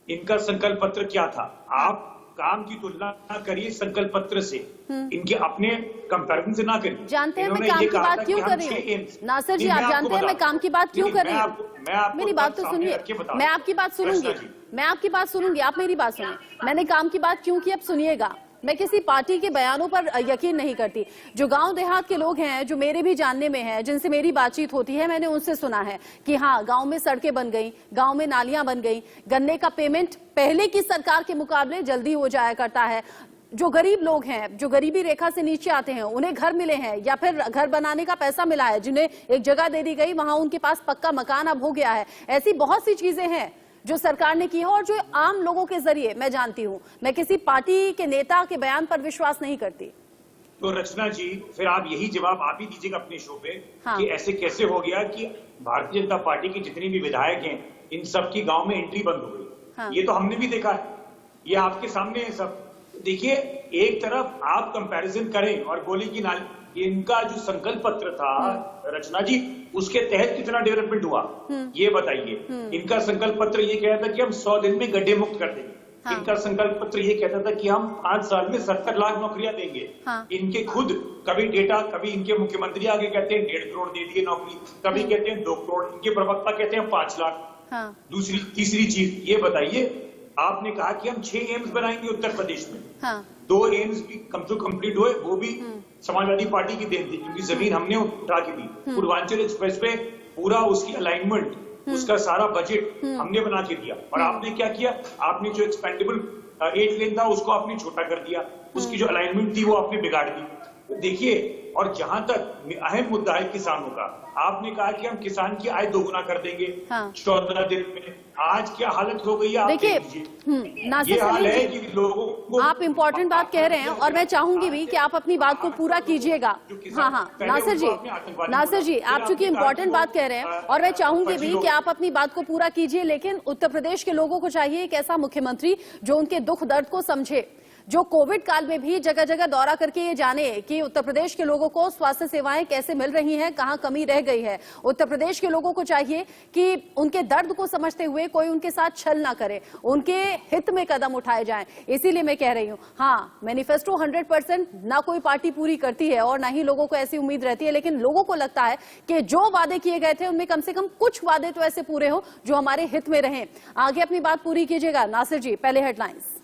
इनका संकल्प पत्र क्या था? आप काम की तुलना करिए संकल्प पत्र से, इनके अपने कंपैरिजन से ना करिए। जानते हैं मैं काम की बात क्यों कर रही हूँ नासिर जी, आप जानते हैं मैं काम की बात क्यों कर रही हूँ? मेरी बात तो सुनिए, मैं आपकी बात सुनूंगी, आप मेरी बात सुनिए। मैंने काम की बात क्यों की, अब सुनिएगा। मैं किसी पार्टी के बयानों पर यकीन नहीं करती। जो गांव देहात के लोग हैं, जो मेरे भी जानने में हैं, जिनसे मेरी बातचीत होती है, मैंने उनसे सुना है कि हाँ, गांव में सड़कें बन गई, गांव में नालियां बन गई, गन्ने का पेमेंट पहले की सरकार के मुकाबले जल्दी हो जाया करता है। जो गरीब लोग हैं, जो गरीबी रेखा से नीचे आते हैं, उन्हें घर मिले हैं, या फिर घर बनाने का पैसा मिला है, जिन्हें एक जगह दे दी गई, वहां उनके पास पक्का मकान अब हो गया है। ऐसी बहुत सी चीजें हैं जो सरकार ने की है, और जो आम लोगों के जरिए मैं जानती हूं। मैं किसी पार्टी के नेता के बयान पर विश्वास नहीं करती। तो रचना जी, फिर आप यही जवाब आप ही दीजिएगा अपने शो पे, कि ऐसे कैसे हो गया कि भारतीय जनता पार्टी के जितने भी विधायक हैं, इन सब की गांव में एंट्री बंद हो गई। ये तो हमने भी देखा है, ये आपके सामने है सब। देखिए, एक तरफ आप कंपैरिजन करें और बोले कि इनका जो संकल्प पत्र था रचना जी, उसके तहत कितना डेवलपमेंट हुआ, ये बताइए। इनका संकल्प पत्र ये कहता था कि हम 100 दिन में गड्ढे मुक्त कर देंगे। इनका संकल्प पत्र ये कहता था कि हम 5 साल में 70 लाख नौकरियां देंगे। इनके खुद कभी डेटा, कभी इनके मुख्यमंत्री आगे कहते हैं 1.5 करोड़ दे दिए नौकरी, कभी कहते हैं 2 करोड़, इनके प्रवक्ता कहते हैं 5 लाख। तीसरी चीज ये बताइए, आपने कहा कि हम 6 एम्स बनाएंगे उत्तर प्रदेश में। 2 एम्स भी कंप्लीट हुए, वो भी समाजवादी पार्टी की देन थी, क्योंकि जमीन हमने उठा के दी। पूर्वांचल एक्सप्रेस पे पूरा उसकी अलाइनमेंट, उसका सारा बजट हमने बना के दिया। और आपने क्या किया? आपने जो एक्सपेंडेबल 8 लेन था उसको आपने छोटा कर दिया, उसकी जो अलाइनमेंट थी वो आपने बिगाड़ दी। देखिए, और जहां तक अहम मुद्दा है किसानों का, आपने कहा कि हम किसान की आय दोगुना कर देंगे 14 दिन में। आज क्या हालत हो गई है? देखिए, नासिर सलीम जी, आप इम्पोर्टेंट बात कह रहे हैं, और मैं चाहूंगी भी कि आप अपनी बात को पूरा कीजिएगा। हाँ, नासिर जी, आप चूंकि इम्पोर्टेंट बात कह रहे हैं, और मैं चाहूंगी भी कि आप अपनी बात को पूरा कीजिए, लेकिन उत्तर प्रदेश के लोगों को चाहिए एक ऐसा मुख्यमंत्री जो उनके दुख दर्द को समझे, जो कोविड काल में भी जगह जगह दौरा करके ये जाने कि उत्तर प्रदेश के लोगों को स्वास्थ्य सेवाएं कैसे मिल रही हैं, कहां कमी रह गई है। उत्तर प्रदेश के लोगों को चाहिए कि उनके दर्द को समझते हुए कोई उनके साथ छल ना करे, उनके हित में कदम उठाए जाएं। इसीलिए मैं कह रही हूं, हाँ, मैनिफेस्टो 100% ना कोई पार्टी पूरी करती है और ना ही लोगों को ऐसी उम्मीद रहती है, लेकिन लोगों को लगता है कि जो वादे किए गए थे उनमें कम से कम कुछ वादे तो ऐसे पूरे हो जो हमारे हित में रहें। आगे अपनी बात पूरी कीजिएगा नासिर जी, पहले हेडलाइंस।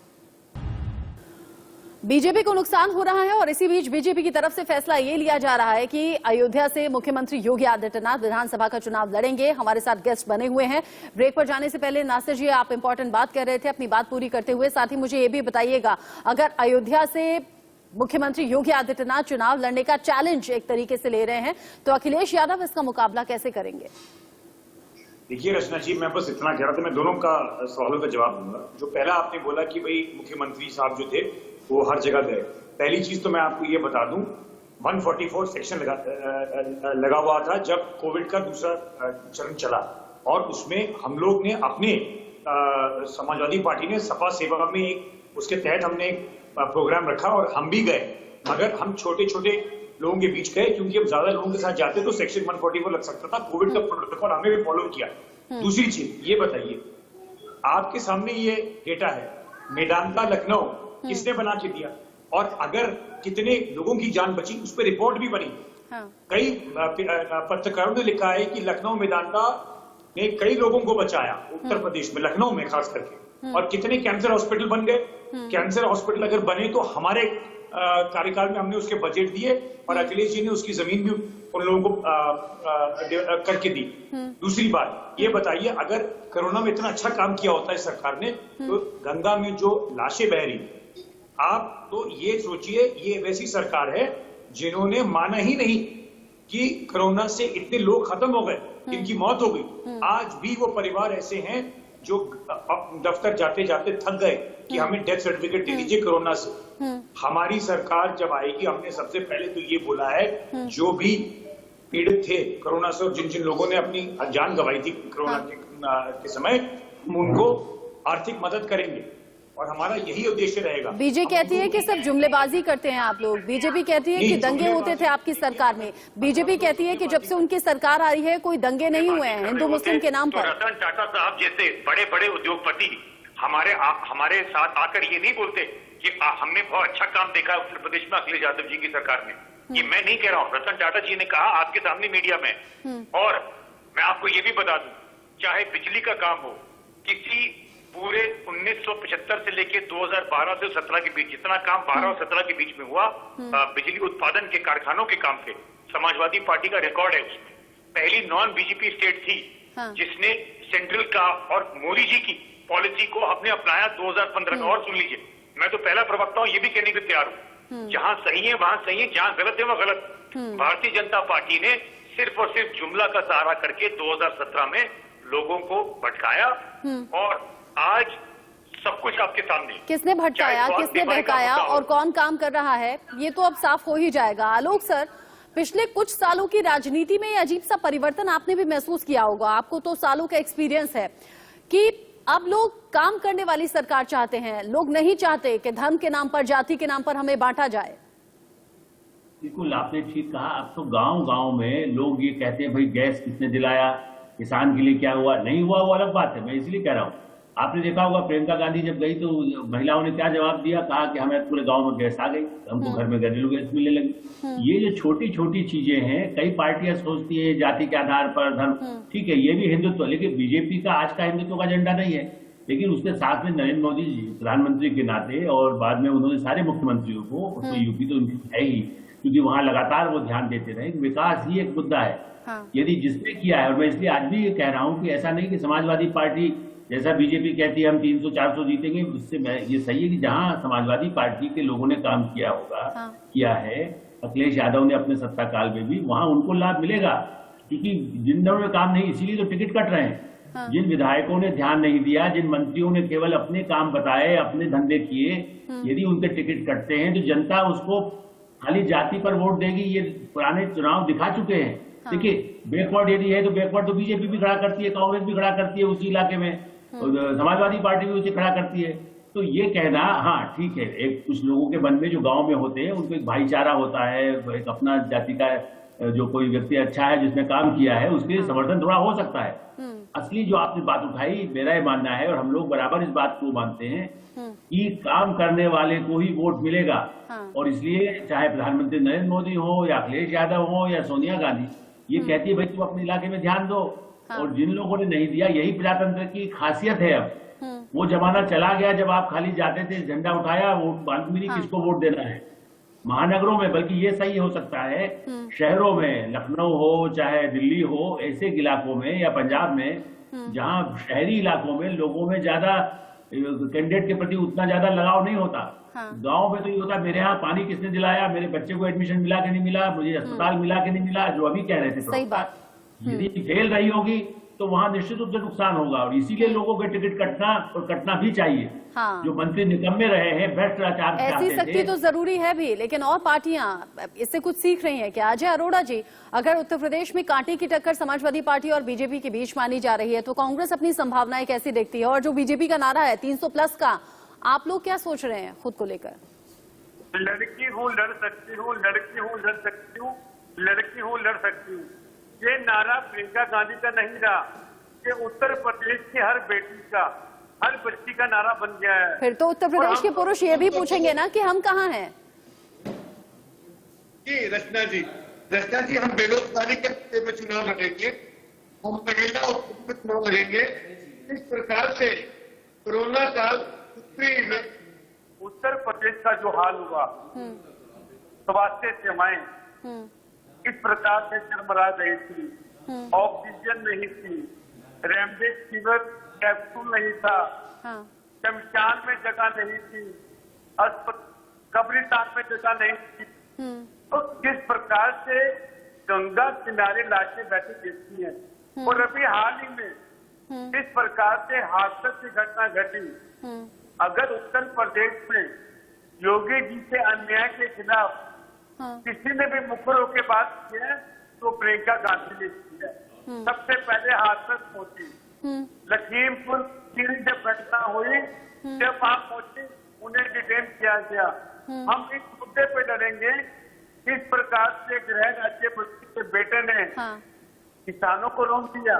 बीजेपी को नुकसान हो रहा है और इसी बीच बीजेपी की तरफ से फैसला ये लिया जा रहा है कि अयोध्या से मुख्यमंत्री योगी आदित्यनाथ विधानसभा का चुनाव लड़ेंगे। हमारे साथ गेस्ट बने हुए हैं। ब्रेक पर जाने से पहले नासिर जी, आप इंपॉर्टेंट बात कर रहे थे, अपनी बात पूरी करते हुए साथ ही मुझे ये भी बताइएगा, अगर अयोध्या से मुख्यमंत्री योगी आदित्यनाथ चुनाव लड़ने का चैलेंज एक तरीके से ले रहे हैं तो अखिलेश यादव इसका मुकाबला कैसे करेंगे? देखिए रचना जी, मैं बस इतना कह रहा था, मैं दोनों का सवालों का जवाब दूंगा। जो पहला आपने बोला कि भाई मुख्यमंत्री साहब जो थे वो हर जगह गए, पहली चीज तो मैं आपको ये बता दूं, 144 सेक्शन लगा हुआ था जब कोविड का दूसरा चरण चला और उसमें हम लोग ने अपने समाजवादी पार्टी ने सपा सेवा में उसके तहत हमने एक प्रोग्राम रखा और हम भी गए, मगर हम छोटे छोटे लोगों के बीच गए क्योंकि अब ज्यादा लोगों के साथ जाते तो सेक्शन 144 लग सकता था। कोविड का प्रोटोकॉल हमने भी फॉलो किया। दूसरी चीज ये बताइए, आपके सामने ये डेटा है, मेदांता लखनऊ किसने बना के दिया और अगर कितने लोगों की जान बची उस पर रिपोर्ट भी बनी। कई पत्रकारों ने लिखा है कि लखनऊ मेदांता ने कई लोगों को बचाया, उत्तर प्रदेश में लखनऊ में खास करके, और कितने कैंसर हॉस्पिटल बन गए। कैंसर हॉस्पिटल अगर बने तो हमारे कार्यकाल में हमने उसके बजट दिए और अखिलेश जी ने उसकी जमीन भी उन लोगों को करके दी। दूसरी बात ये बताइए, अगर कोरोना में इतना अच्छा काम किया होता है सरकार ने तो गंगा में जो लाशें बह रही, आप तो ये सोचिए, ये वैसी सरकार है जिन्होंने माना ही नहीं कि कोरोना से इतने लोग खत्म हो गए, इनकी मौत हो गई। आज भी वो परिवार ऐसे हैं जो दफ्तर जाते जाते थक गए कि हमें डेथ सर्टिफिकेट दे दीजिए कोरोना से। हमारी सरकार जब आएगी, हमने सबसे पहले तो ये बोला है जो भी पीड़ित थे कोरोना से और जिन जिन लोगों ने अपनी जान गंवाई थी कोरोना के समय, हम उनको आर्थिक मदद करेंगे और हमारा यही उद्देश्य रहेगा। बीजेपी कहती है कि सब जुमलेबाजी करते हैं आप लोग, बीजेपी कहती है कि दंगे होते थे आपकी सरकार में, बीजेपी कहती है कि जब से उनकी सरकार आ रही है कोई दंगे नहीं हुए हैं हिंदू मुस्लिम के नाम पर। रतन टाटा साहब जैसे बड़े बड़े उद्योगपति हमारे साथ आकर ये नहीं बोलते कि हमने बहुत अच्छा काम देखा है उत्तर प्रदेश में अखिलेश यादव जी की सरकार में। ये मैं नहीं कह रहा हूँ, रतन टाटा जी ने कहा आपके सामने मीडिया में। और मैं आपको ये भी बता दूं, चाहे बिजली का काम हो, किसी पूरे 1975 से लेके 2012 से 17 के बीच जितना काम 12 और 17 के बीच में हुआ बिजली उत्पादन के कारखानों के काम थे, समाजवादी पार्टी का रिकॉर्ड है। उसमें पहली नॉन बीजेपी स्टेट थी जिसने सेंट्रल का और मोदी जी की पॉलिसी को आपने अपनाया 2015 में। और सुन लीजिए, मैं तो पहला प्रवक्ता हूं, ये भी कहने को तैयार हूं, जहां सही है वहां सही है, जहां गलत है वहां गलत। भारतीय जनता पार्टी ने सिर्फ और सिर्फ जुमला का सहारा करके 2017 में लोगों को भटकाया और आज सब कुछ आपके सामने। किसने भटकाया, किसने बहकाया और कौन काम कर रहा है, ये तो अब साफ हो ही जाएगा। आलोक सर, पिछले कुछ सालों की राजनीति में ये अजीब सा परिवर्तन आपने भी महसूस किया होगा, आपको तो सालों का एक्सपीरियंस है, कि अब लोग काम करने वाली सरकार चाहते हैं, लोग नहीं चाहते कि धर्म के नाम पर, जाति के नाम पर हमें बांटा जाए। बिल्कुल आपने ठीक कहा। अब तो गांव गांव में लोग ये कहते हैं भाई गैस किसने दिलाया, किसान के लिए क्या हुआ, नहीं हुआ वो अलग बात है, मैं इसलिए कह रहा हूँ। आपने देखा होगा प्रियंका गांधी जब गई तो महिलाओं ने क्या जवाब दिया, कहा कि हमें पूरे गांव में गैस आ गई, हमको घर में घरेलू गैस मिलने लगी। ये जो छोटी छोटी चीजें हैं, कई पार्टियां सोचती है जाति के आधार पर, धर्म, ठीक है ये भी हिंदुत्व, लेकिन बीजेपी का आज का हिंदुत्व का एजेंडा नहीं है। लेकिन उसके साथ में नरेंद्र मोदी जी प्रधानमंत्री के नाते और बाद में उन्होंने सारे मुख्यमंत्रियों को, उसमें यूपी तो उनकी है ही, क्योंकि वहां लगातार वो ध्यान देते रहे, विकास ही एक मुद्दा है। यदि जिसने किया है, और मैं इसलिए आज भी ये कह रहा हूँ कि ऐसा नहीं कि समाजवादी पार्टी जैसा बीजेपी कहती है हम 300-400 जीतेंगे, उससे मैं ये सही है कि जहां समाजवादी पार्टी के लोगों ने काम किया होगा, किया है, अखिलेश यादव ने अपने सत्ता काल में भी, वहां उनको लाभ मिलेगा। क्योंकि जिन लोगों ने काम नहीं, इसीलिए तो टिकट कट रहे हैं। जिन विधायकों ने ध्यान नहीं दिया, जिन मंत्रियों ने केवल अपने काम बताए, अपने धंधे किए, यदि उनके टिकट कटते हैं तो जनता उसको खाली जाति पर वोट देगी। ये पुराने चुनाव दिखा चुके हैं। देखिए बैकवर्ड यदि है तो बैकवर्ड तो बीजेपी भी खड़ा करती है, कांग्रेस भी खड़ा करती है उसी इलाके में, समाजवादी पार्टी भी उसे खड़ा करती है। तो ये कहना, हाँ ठीक है, एक कुछ लोगों के मन में जो गांव में होते हैं उनको एक भाईचारा होता है, एक अपना जाति का जो कोई व्यक्ति अच्छा है जिसने काम किया है उसके समर्थन थोड़ा हो सकता है। असली जो आपने बात उठाई, मेरा ये मानना है और हम लोग बराबर इस बात को मानते हैं कि काम करने वाले को ही वोट मिलेगा। और इसलिए चाहे प्रधानमंत्री नरेंद्र मोदी हो या अखिलेश यादव हो या सोनिया गांधी, ये कहती है भाई तुम अपने इलाके में ध्यान दो। और जिन लोगों ने नहीं दिया, यही प्रजातंत्र की खासियत है। अब वो जमाना चला गया जब आप खाली जाते थे, झंडा उठाया, वोट मालूम नहीं किसको वोट देना है। महानगरों में बल्कि ये सही हो सकता है, शहरों में, लखनऊ हो चाहे दिल्ली हो, ऐसे इलाकों में या पंजाब में जहां शहरी इलाकों में लोगों में ज्यादा कैंडिडेट के प्रति उतना ज्यादा लगाव नहीं होता। गांव में तो ये होता, मेरे यहाँ पानी किसने दिलाया, मेरे बच्चे को एडमिशन मिला कि नहीं मिला, मुझे अस्पताल मिला कि नहीं मिला, जो अभी कह रहे थे। सही बात। यदि फेल रही होगी तो वहां निश्चित रूप से नुकसान होगा, और इसीलिए लोगों के टिकट कटना और कटना भी चाहिए। हाँ। जो मंत्री निकम्मे रहे हैं, भ्रष्टाचार ऐसी सख्ती तो जरूरी है भी, लेकिन और पार्टियां इससे कुछ सीख रही हैं क्या? अजय अरोड़ा जी, अगर उत्तर प्रदेश में कांटे की टक्कर समाजवादी पार्टी और बीजेपी के बीच मानी जा रही है, तो कांग्रेस अपनी संभावनाएं कैसी देखती है? और जो बीजेपी का नारा है 300+ का, आप लोग क्या सोच रहे हैं खुद को लेकर? लड़की हूँ लड़ सकती हूँ, लड़की हूँ लड़ सकती हूँ, लड़की हूँ लड़ सकती हूँ, ये नारा प्रियंका गांधी का नहीं रहा, ये उत्तर प्रदेश की हर बेटी का, हर बच्ची का नारा बन गया है। फिर तो उत्तर प्रदेश के पुरुष ये भी पूछेंगे ना कि हम कहाँ हैं? जी रचना जी, हम बेरोजगारी के मुद्दे में चुनाव लड़ेंगे, हम महिला और चुनाव लड़ेंगे। इस प्रकार से कोरोना काल में उत्तर प्रदेश का जो हाल हुआ, स्वास्थ्य सेवाएं इस प्रकार से चरमरा गई थी, ऑक्सीजन नहीं थी, रेमडेसिविर कैप्सूल नहीं था, शमशान में जगह नहीं थी, कब्रिस्तान में जगह नहीं थी। तो किस प्रकार से गंगा किनारे लाशें बैठी देखती हैं, और अभी हाल ही में इस प्रकार से हादसे की घटना घटी। अगर उत्तर प्रदेश में योगी जी से अन्याय के खिलाफ किसी ने भी मुखर होकर बात की है तो प्रियंका गांधी ने की है। सबसे पहले हादसा पहुंची, लखीमपुर खीरी जब घटना हुई, जब वहां पहुंची उन्हें डिटेन किया गया। हम इस मुद्दे पे लड़ेंगे, किस प्रकार से गृह राज्य मंत्री के बेटे ने किसानों को लोन दिया,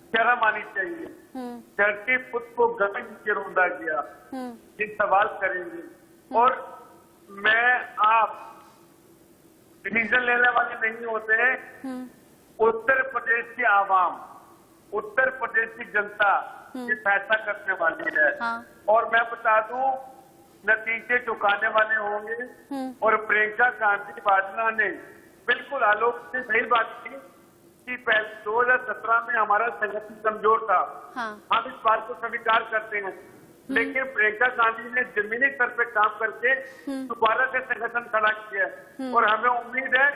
शर्म आनी चाहिए। धरती पुत्र को गगन नीचे रौंदा गया, ये सवाल करेंगे। और मैं आप डिसीजन लेने वाले नहीं होते हैं, उत्तर प्रदेश की आवाम, उत्तर प्रदेश की जनता ये फैसला करने वाली है। और मैं बता दूं, नतीजे चुकाने वाले होंगे। और प्रियंका गांधी वाड्रा ने बिल्कुल आलोक से सही बात की कि 2017 में हमारा संगठन कमजोर था। हम इस बात को स्वीकार करते हैं, लेकिन प्रियंका गांधी ने जमीनी स्तर पे काम करके दोबारा से संगठन खड़ा किया, और हमें उम्मीद है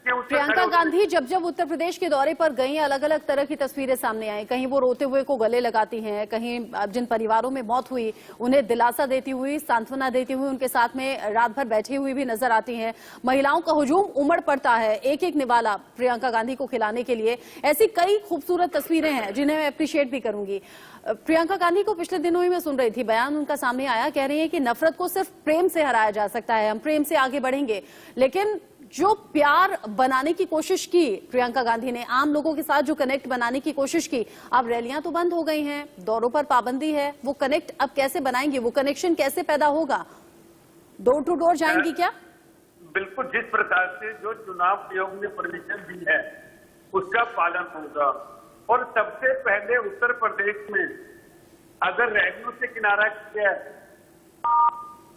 कि प्रियंका गांधी जब उत्तर प्रदेश के दौरे पर गई, अलग अलग तरह की तस्वीरें सामने आई। कहीं वो रोते हुए को गले लगाती हैं, कहीं जिन परिवारों में मौत हुई उन्हें दिलासा देती हुई, सांत्वना देती हुई उनके साथ में रात भर बैठी हुई भी नजर आती हैं। महिलाओं का हुजूम उमड़ पड़ता है एक एक निवाला प्रियंका गांधी को खिलाने के लिए। ऐसी कई खूबसूरत तस्वीरें हैं जिन्हें मैं अप्रिशिएट भी करूंगी। प्रियंका गांधी को पिछले दिनों ही मैं सुन रही थी, बयान उनका सामने आया, कह रही है कि नफरत को सिर्फ प्रेम से हराया जा सकता है, हम प्रेम से आगे बढ़ेंगे। लेकिन जो प्यार बनाने की कोशिश की प्रियंका गांधी ने, आम लोगों के साथ जो कनेक्ट बनाने की कोशिश की, अब रैलियां तो बंद हो गई हैं, दौरों पर पाबंदी है, वो कनेक्ट अब कैसे बनाएंगे, वो कनेक्शन कैसे पैदा होगा? डोर टू डोर जाएंगी क्या? बिल्कुल, जिस प्रकार से जो चुनाव आयोग ने परमिशन दी है उसका पालन होगा। और सबसे पहले उत्तर प्रदेश में अगर रैलियों से किनारा किया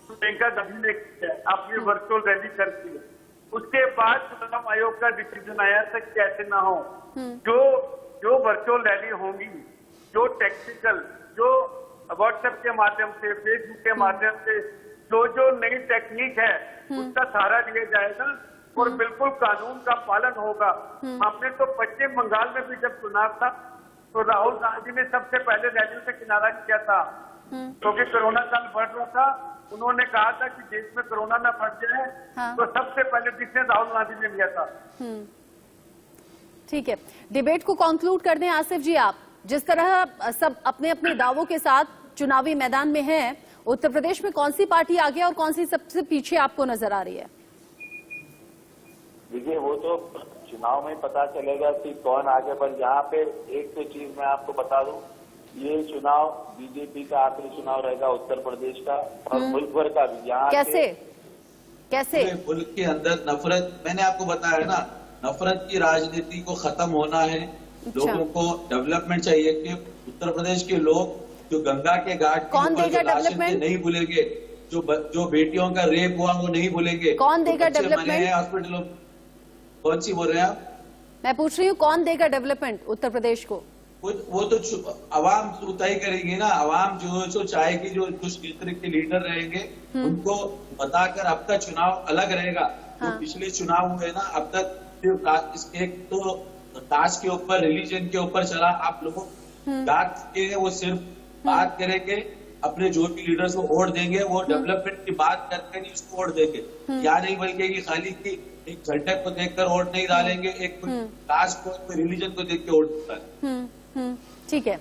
तो प्रियंका गांधी ने किया, अपनी वर्चुअल रैली करती है। उसके बाद चुनाव आयोग का डिसीजन आया था कि ऐसे ना हो, जो वर्चुअल रैली होंगी, जो टेक्निकल, जो व्हाट्सएप के माध्यम से, फेसबुक के माध्यम से जो नई टेक्निक है उसका सहारा लिया जाएगा और बिल्कुल कानून का पालन होगा। हमने तो पश्चिम बंगाल में भी जब चुनाव था तो राहुल गांधी ने सबसे पहले रैली से किनारा किया था, क्योंकि कोरोना काल बढ़ रहा था। उन्होंने कहा था कि देश में कोरोना न बढ़ जाए, तो सबसे पहले डिसीजन राहुल गांधी ने लिया था। ठीक है, डिबेट को कंक्लूड कर दें आसिफ जी। आप जिस तरह सब अपने अपने दावों के साथ चुनावी मैदान में हैं, उत्तर प्रदेश में कौन सी पार्टी आगे और कौन सी सबसे पीछे आपको नजर आ रही है? देखिए, वो तो चुनाव में पता चलेगा कि कौन आगे। पर यहाँ पे एक तो चीज मैं आपको बता दूं, ये चुनाव बीजेपी का आखिरी चुनाव रहेगा उत्तर प्रदेश का और मुल्क भर का भी। यहाँ कैसे मुल्क के अंदर नफरत, मैंने आपको बताया ना, नफरत की राजनीति को खत्म होना है। लोगों को डेवलपमेंट चाहिए कि उत्तर प्रदेश के लोग जो गंगा के घाट कौन देगा डेवलपमेंट? नहीं भूलेंगे, जो बेटियों का रेप हुआ वो नहीं भूलेंगे। कौन देगा डेवलपमेंट? हॉस्पिटलों, कौन सी बोल रहे हैं आप? मैं पूछ रही हूँ कौन देगा डेवलपमेंट उत्तर प्रदेश को? वो तो अवाम तय करेगी ना। अवाम जो चाहेगी, जो क्षेत्र के लीडर रहेंगे उनको बताकर अब का चुनाव अलग रहेगा। जो पिछले चुनाव हुए ना, अब तक सिर्फ एक तो कास्ट के ऊपर, रिलीजन के ऊपर चला। आप लोग बात के वो सिर्फ बात करेंगे, अपने जो भी लीडर्स को वोट देंगे वो डेवलपमेंट की बात करके नहीं उसको वोट देंगे। क्या नहीं बल्कि खाली की एक झंडे को देखकर वोट नहीं डालेंगे, एक कास्ट को, रिलीजन को देख के वोट डालेंगे। ठीक है।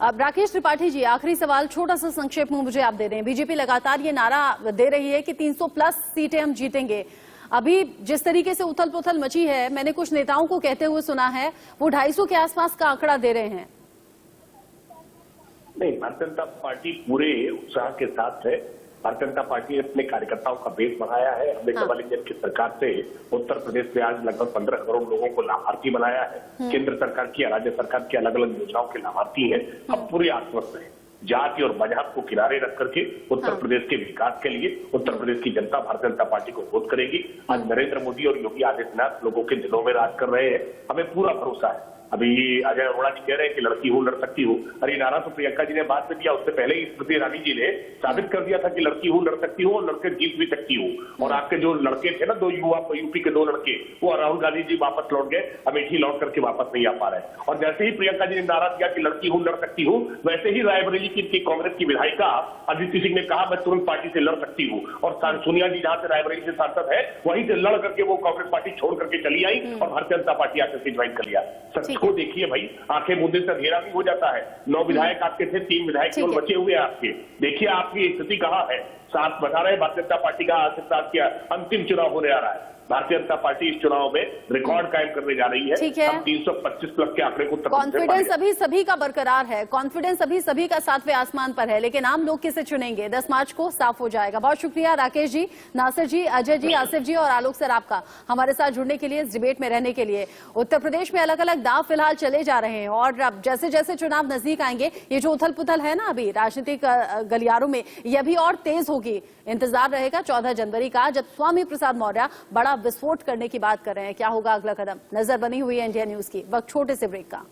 अब राकेश त्रिपाठी जी, आखिरी सवाल छोटा सा संक्षेप में मुझे आप दे दें। बीजेपी लगातार ये नारा दे रही है कि 300 प्लस सीटें हम जीतेंगे। अभी जिस तरीके से उथल पुथल मची है, मैंने कुछ नेताओं को कहते हुए सुना है वो 250 के आसपास का आंकड़ा दे रहे हैं। नहीं, भारतीय जनता पार्टी पूरे उत्साह के साथ है। भारतीय जनता पार्टी ने अपने कार्यकर्ताओं का बेस बढ़ाया है। हमने डबल इंजन की सरकार से उत्तर प्रदेश में आज लगभग 15 करोड़ लोगों को लाभार्थी बनाया है। केंद्र सरकार की, राज्य सरकार की अलग अलग योजनाओं के लाभार्थी हैं। हम पूरे आश्वस्त हैं। जाति और मजहब को किनारे रख करके उत्तर प्रदेश के विकास के लिए उत्तर प्रदेश की जनता भारतीय जनता पार्टी को वोट करेगी। आज नरेंद्र मोदी और योगी आदित्यनाथ लोगों के दिलों में राज कर रहे हैं। हमें पूरा भरोसा है। अभी अजय अरोड़ा जी कह रहे हैं कि लड़की हूं, लड़ सकती हूं। अरे नारा तो प्रियंका जी ने बाद में दिया, उससे पहले ही स्मृति ईरानी जी ने साबित कर दिया था कि लड़की हूं, लड़ सकती हूं और लड़के जीत भी सकती हूं। और आपके जो लड़के थे ना, 2 युवा यूपी के 2 लड़के, वो राहुल गांधी जी वापस लौट गए, अमेठी लौट करके वापस नहीं आ पा रहे। और जैसे ही प्रियंका जी ने नारा दिया कि लड़की हूं, लड़ सकती हूं, वैसे ही रायबरेली की कांग्रेस की विधायिका अदिति सिंह ने कहा मैं तुरंत पार्टी से लड़ सकती हूँ। और सोनिया जी जहां से रायबरेली से सांसद है, वहीं से लड़ करके वो कांग्रेस पार्टी छोड़ करके चली आई और भारतीय जनता पार्टी आकर के ज्वाइन कर लिया। सच को देखिए भाई, आंखें मूंदे से अंधेरा भी हो जाता है। 9 विधायक आपके थे, 3 विधायक केवल बचे हुए हैं आपके। देखिए आपकी स्थिति कहाँ है। साथ बता रहे भारतीय जनता पार्टी का आज के साथ किया अंतिम चुनाव होने आ रहा है। भारतीय जनता पार्टी इस चुनाव में रिकॉर्ड कायम करने जा रही है। ठीक है। हम 325 प्लस के आंकड़े को कॉन्फिडेंस अभी सभी का बरकरार है, कॉन्फिडेंस अभी सभी का 7वें आसमान पर है, लेकिन आम लोग किसे चुनेंगे 10 मार्च को साफ हो जाएगा। बहुत शुक्रिया राकेश जी, नासिर जी, अजय जी, आसिफ जी और आलोक सर आपका हमारे साथ जुड़ने के लिए, इस डिबेट में रहने के लिए। उत्तर प्रदेश में अलग अलग दाव फिलहाल चले जा रहे हैं और अब जैसे जैसे चुनाव नजदीक आएंगे, ये जो उथल पुथल है ना अभी राजनीतिक गलियारों में, ये अभी और तेज होगी। इंतजार रहेगा 14 जनवरी का, जब स्वामी प्रसाद मौर्य बड़ा विस्फोट करने की बात कर रहे हैं। क्या होगा अगला कदम? नजर बनी हुई है इंडिया न्यूज की। वक्त छोटे से ब्रेक का।